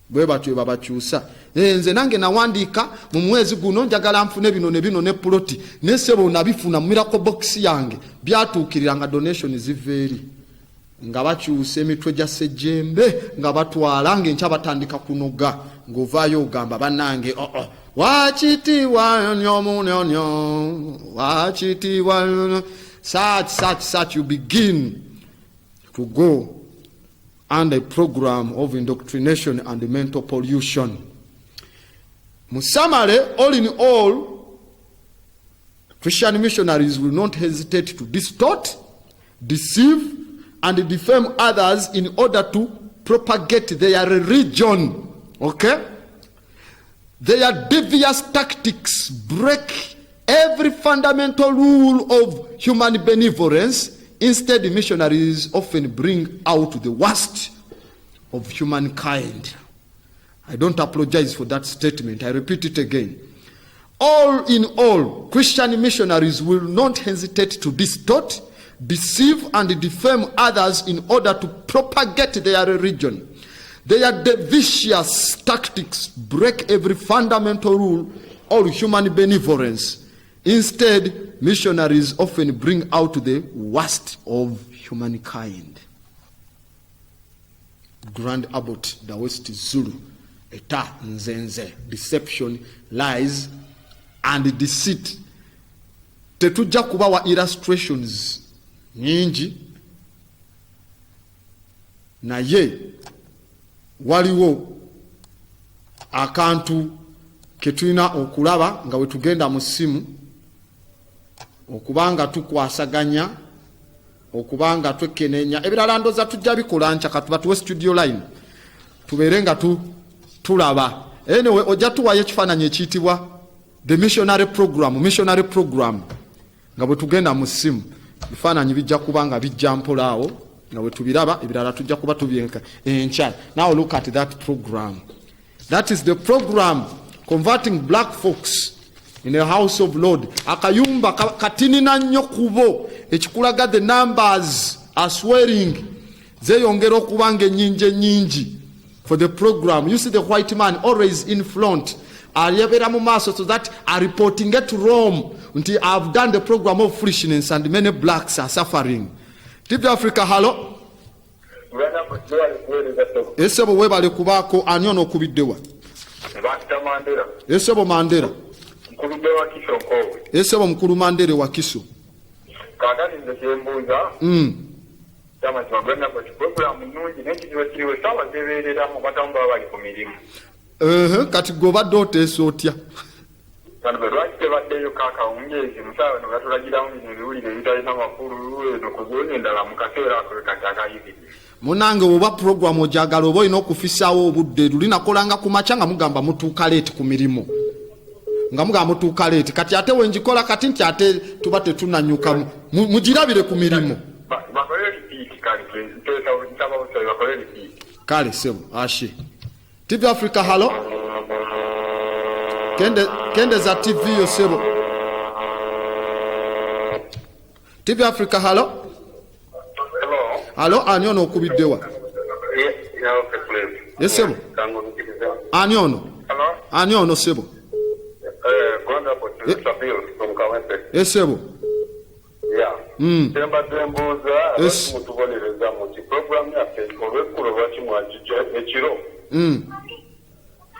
Bwe batyo babakyusa. Nze nange nawandiika mu mwezi guno njagala nfune bino ne bino ne ploti ne sebo nabifuna mu miracle box yange byatuukirira nga donation ziveeri nga bakyusa emitwe gya sejjembe nga batwala ng'enkya batandika kunoga ng'ovaayo ogamba bannange wakitiibwa nnyo munyonyo wakitiibwa nnyo such you begin to go under a program of indoctrination and mental pollution. Musamale, all in all, Christian missionaries will not hesitate to distort, deceive, and defame others in order to propagate their religion. Okay? Their devious tactics break every fundamental rule of human benevolence. Instead, missionaries often bring out the worst of humankind. I don't apologize for that statement. I repeat it again. All in all, Christian missionaries will not hesitate to distort, deceive, and defame others in order to propagate their religion. Their devious tactics break every fundamental rule of human benevolence. Instead, missionaries often bring out the worst of humankind. Grand Abbot Dawesti Zulu, Eta Nzenze, deception, lies, and deceit. Tetujja kubawa illustrations nyingi, naye waliwo akantu ketulina okulaba nga wetugenda mu ssimu, okubanga tukwasaganya, okubanga twekenenya ebirala ndoza tujja bikola ncha katuba tuwe studio line tubeere nga tulaba. Anyway, ojja tuwayo ekifaananyi ekiyitibwa the missionary program nga bwe tugenda mu ssimu bifaananyi bijja kuba nga bijja mpolaawo nga bwe tubiraba, ebirala tujja kuba tubyenka enkya. Now look at that program. That is the program converting black folks in the house of Lord. Akayumba katinina nnyo kubo ekikulaga the numbers are swelling, zeyongera okuba nga ennyingi for the program. You see the white man always in front, aliyebera mu maaso, so that are reporting it to Rome until I've done the program of foolishness and many blacks are suffering. TV Africa, hello. Esebo webale kubaako ani ono okubiddewa? Esebo Mandera. Esebo mukulu Mandere wa Kiso. Kakati nze kyembuuza kyama kibagenda ku program nnungi n'ekizibu ekiriwo essaawa zebeereramu batamu baba bali ku mirimu. Kati gobadde oteesa otya? Kati bwe lwaki tebaddeyo kakawungeezi musaawe no gatulagiramu bino ebiwulire ebitalina makulu eno ku zoni endala mu kaseera ako kati akayitidde. Munange oba program ojagala oba olina okufisaawo obudde lulinakolanga ku makya nga mugamba mutuuka leeti ku mirimu. Nga mugamba mutuuka leeti. Kati ate wenjikola kati nti ate tuba tetunanyuka mugirabire ku mirimu. Bakole lipiiti kale nsaba busabe bakole lipiiti. Kale sebo ashe. TV Africa, hello. Kende za TV yo sebo. TV Africa, hello. Hello, ani ono okubiddewa? Yes, sebo. Ani ono? Ani ono sebo? Yes, sebo. Temba tembuuza mutubonereza muti program yaffe olw'ekkulo lwaki mwagijja ekiro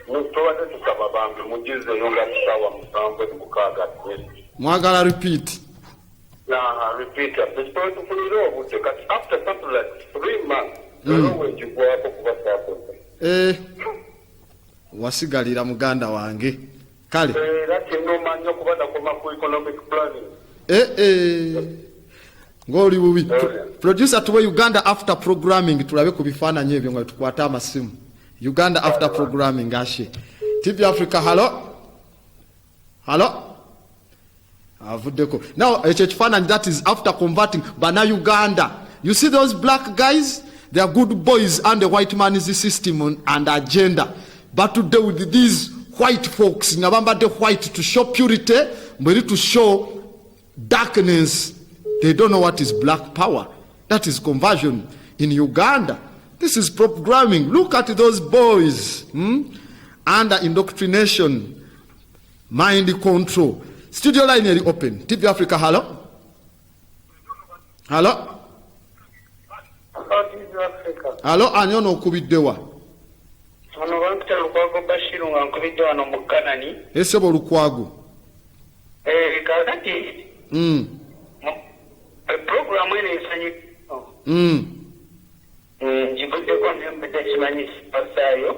tubadde tusaba bambi mugizeyo nga tusaawa 7:06. Mwagala repeat? Repeat. Ekitabo tufunire obudde kati after something like 3 months ero wegigwako kuba saakoze. Wasigalira muganda wange. Kale. Era kinoomanyi okuba nakoma ku economic planning. Ngoli bubi. Producer tuwe Uganda after programming tulabe ku bifaananyi ebyo nga tukwata amasimu. Uganda after programming ashe. TV Africa, hello. Hello. Now, that is after converting Bana Uganda. You see those black guys? They are good boys and the white man is the system and agenda. batudde with these white folks nga bambadde white to show purity, mbweri to show darkness. They don't know what is black power. That is conversion in Uganda. This is programming. Look at those boys under indoctrination, mind control. Studio line is open. TV Africa, hello? Hello? Hello, Anyono Kubiddewa. Ono Walter Lukwago Bashiru nga nkubidde wano mu Kanani. Esebo Lukwago. Kakati. Program ene nsanyiko. Njibuddeko nembedde kimanyi sipasaayo.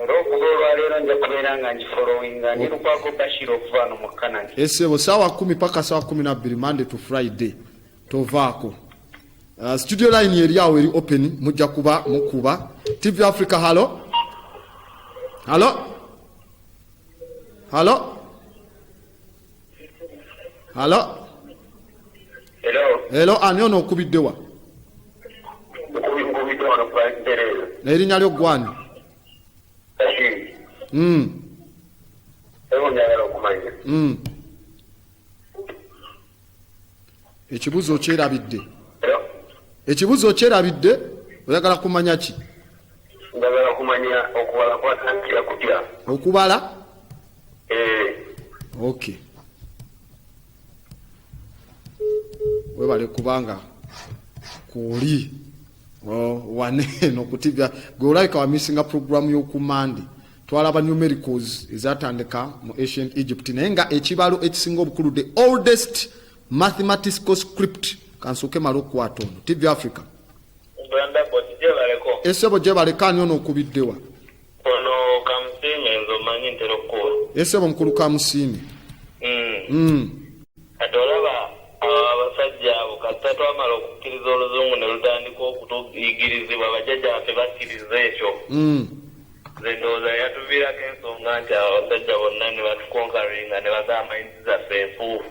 Era okuva olwaleero nja kubeera nga ngifolowinga ndi Lukwago Bashiru okuva wano mu Kanani. Esebo sawa 10 paka sawa 12 Monday to Friday. Tovaako. Studio line eri awo eri open mujja kuba mukuba. TV Africa, hello? Hello? Hello? Hello? Hello. Hello, Anyono Okubiddewa. Okubiddewa wano kwa Tereza. Erinnya lyo gwani? Kashiri. Ewo njagala okumanya. Ekibuzo kyerabidde. Hello? Ekibuzo kyerabidde? Oyagala kumanya ki? Njagala kumanya okubala kwatandikira kutya. Okubala? Okay. Webale kubanga kuli waneno kutibya golika wa missing program yo kumandi twalaba numericals ezatandika mu ancient Egypt nenga ekibalo ekisinga obukulu the oldest mathematical script kansuke maloko atono TV Africa Uganda botije baleko esebo je balekani ono okubiddewa ono kamsime nzo manyi ntero ko esebo mukulu kamusime adolaba abasajja abo kasatu amala okukkiriza oluzungu ne lutandika okutuyigirizibwa bajjajja baffe bakkiriza ekyo zendooza yatuviirako ensonga nti abasajja bonna ne batukonkaringa ne baza amayinzi zaffe enfuufu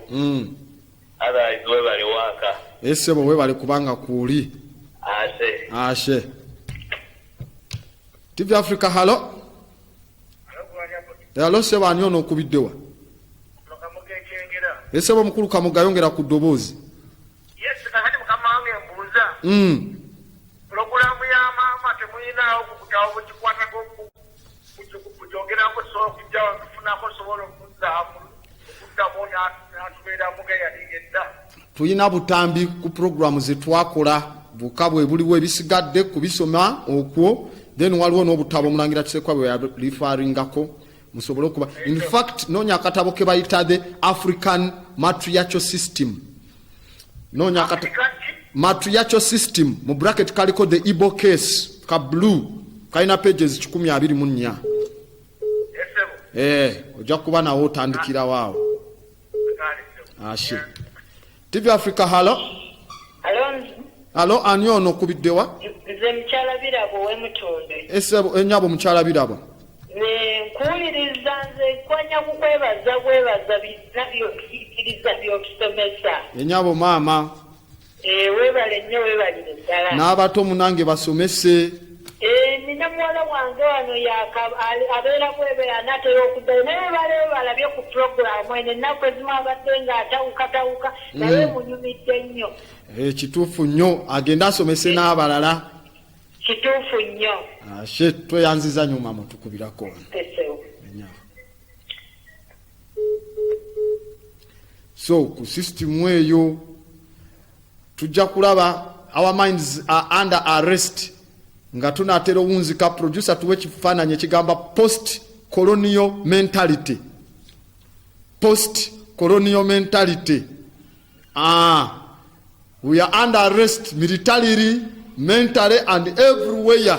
otherwise webali waaka esebo webale kubanga kuli ashe TV Africa, hello? Hello, sebo ani ono okubiddewa esebo mukulu kamugayongera ku ddoboozi. Yes, kakati mukama wange mbuuza. Programu ya mama temuyinaawo okukutawo bukikwatako kujogerako so okujja kufunako sobola okuzaamu okuddamu n'atubeeramu nga yaligedda. Tuyina butambi ku programu zetwakola buka bwe buliwo ebisigadde kubisoma okwo then waliwo n'obutabo Mulangira Kisekwa bwe yalifaringako musobole okuba in fact nonya akatabo ke bayita the African matriarchal system nonya matriarchal system mu bracket kaliko the Igbo case ka blue kaina pages 124 ojja kuba nawo otandikira waawo ashe TV Africa, hello? Hello, ani ono okubiddewa? Nze Mukyala Birabo w'Emutunde. Esebo ennyabo Mukyala Birabo. Nkuwuliriza nze kwanya kukwebaza bina by'okuyigiriza by'okusomesa. Ennyabo maama. Weebale nnyo weebalire ddala. N'abato munange basomese. Nina muwala wange wano abeera bwebeera anatera okuddayo naye balabye ku puroguramu eno ennaku ezimu abadde ng'atawukatawuka naye munyumidde nnyo. Kituufu nnyo agenda asomese n'abalala. Kituufu nnyo. Ashe tweyanziza nnyo maama tukubirako. So ku system eyo tujja kulaba our minds are under arrest nga tunatera owunzika producer tuwe kifaananyi ekigamba post colonial mentality. We are under arrest militarily, mentally and everywhere.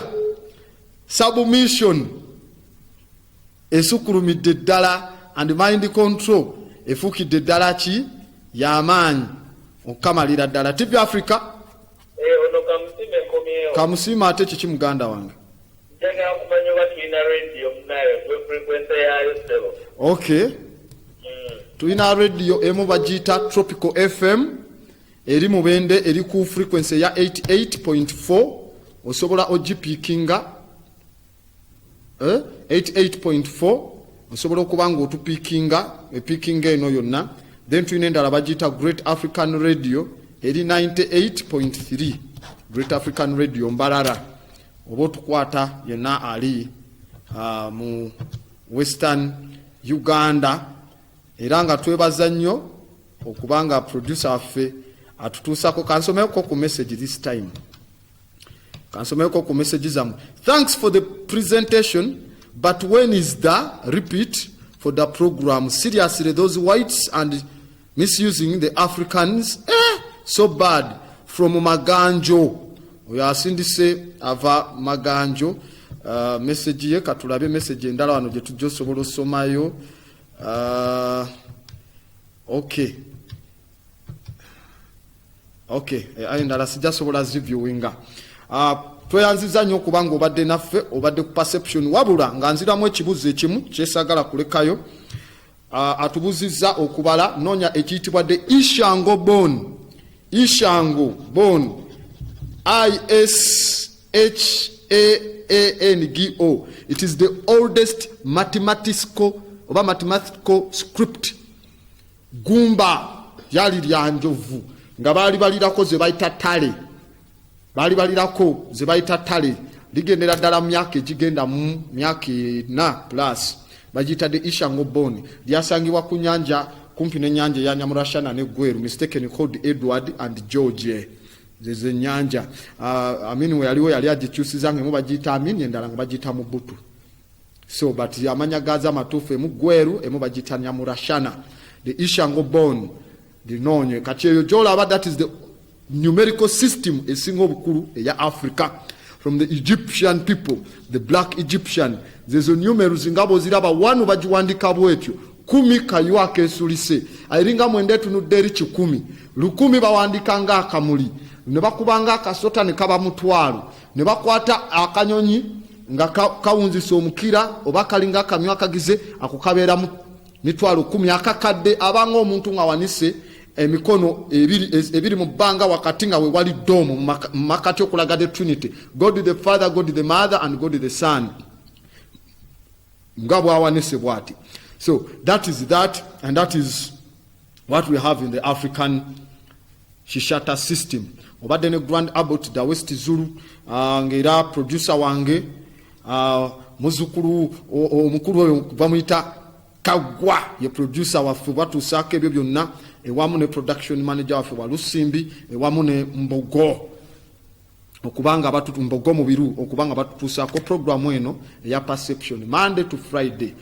Submission esukulumidde ddala and mind control efukidde ddala ki y'amaanyi okukamalira ddala. TV Africa ono kamusime komyewo kamusima ate kiki muganda wange njagala kumanya oba tulina radio munayo gwe frequency yayo sebo. Okay. Tulina radio emu bagiyita Tropical FM eri mubende eri ku frequency ya 88.4 osobola ogipikinga 88.4 osobola okubanga otupikinga epikinga eno yonna. Then tuyina endala bagiyita Great African Radio eri 98.3 Great African Radio Mbarara. Oba otukwata yenna ali mu Western Uganda, era nga twebaza nnyo okubanga producer waffe atutuusako. Kansomeko ku message this time. Kansomeko ku message zamu. Thanks for the presentation, but when is the repeat for the program? Seriously, those whites and misusing the Africans, so bad. From Maganjo. We are sindise ava Maganjo. Message ye katulabe message endala wano gye tujja osobola osomayo. Okay. Ayendala sijja sobola ziviewinga. Tweyanziza nnyo kubanga obadde naffe, obadde ku perception wabula nga nziramu ekibuzo ekimu kyesagala kulekayo. Atubuzizza okubala nonya ekiyitibwa the Ishango Bone. Ishango Bone. ISHAANGO. It is the oldest mathematical script. Gumba yali lya njovu nga bali balirako ze bayita tale. Bali balirako ze bayita tale. Ligendera ddala myaka egigenda mu myaka 4 plus. Bagita the Ishango Bone. Lyasangibwa ku nyanja kumpi n'ennyanja ya Nyamurashana ne Gweru, mistaken called Edward and George. Zeze nyanja. Amini we yaliwo yali agikyusiza ngemu bagita amini endala nga bagita mu Butu. So but amanya gaza matufu emu Gweru emu bagita Nyamurashana. The Ishango Bone. The nonye. Kati eyo gy'olaba, that is the numerical system esinga obukulu eya Africa. From the Egyptian people, the black Egyptian. Zezo numerals ngabo ziraba wanu bajiwandika bwetyo. 10 kaywa kesulise. Airinga mwende tunudde eri 10. 10 bawandika nga akamuli. Ne bakubanga akasota ne kaba mutwalo. Ne bakwata akanyonyi nga kawunzisa omukira oba kalinga akamyu akagize akukabeera mu mitwalo 10 akakadde abanga omuntu nga wanise emikono ebiri mu bbanga wakati nga we wali domo makati okulaga the Trinity. God the Father, God the Mother, and God the Son. Nga bwawanise bwati. So that is that, and that is what we have in the African Shishata system. Obadde ne Grand Abbot da West Zulu ngera producer wange muzukulu omukulu oyo bamuyita Kagwa, ye producer waffe batusaako ebyo byonna, ewamu ne production manager waffe Walusimbi, ewamu ne Mbogo okubanga batutu Mbogo mu biru okubanga batutusaako program eno eya Perception Monday to Friday.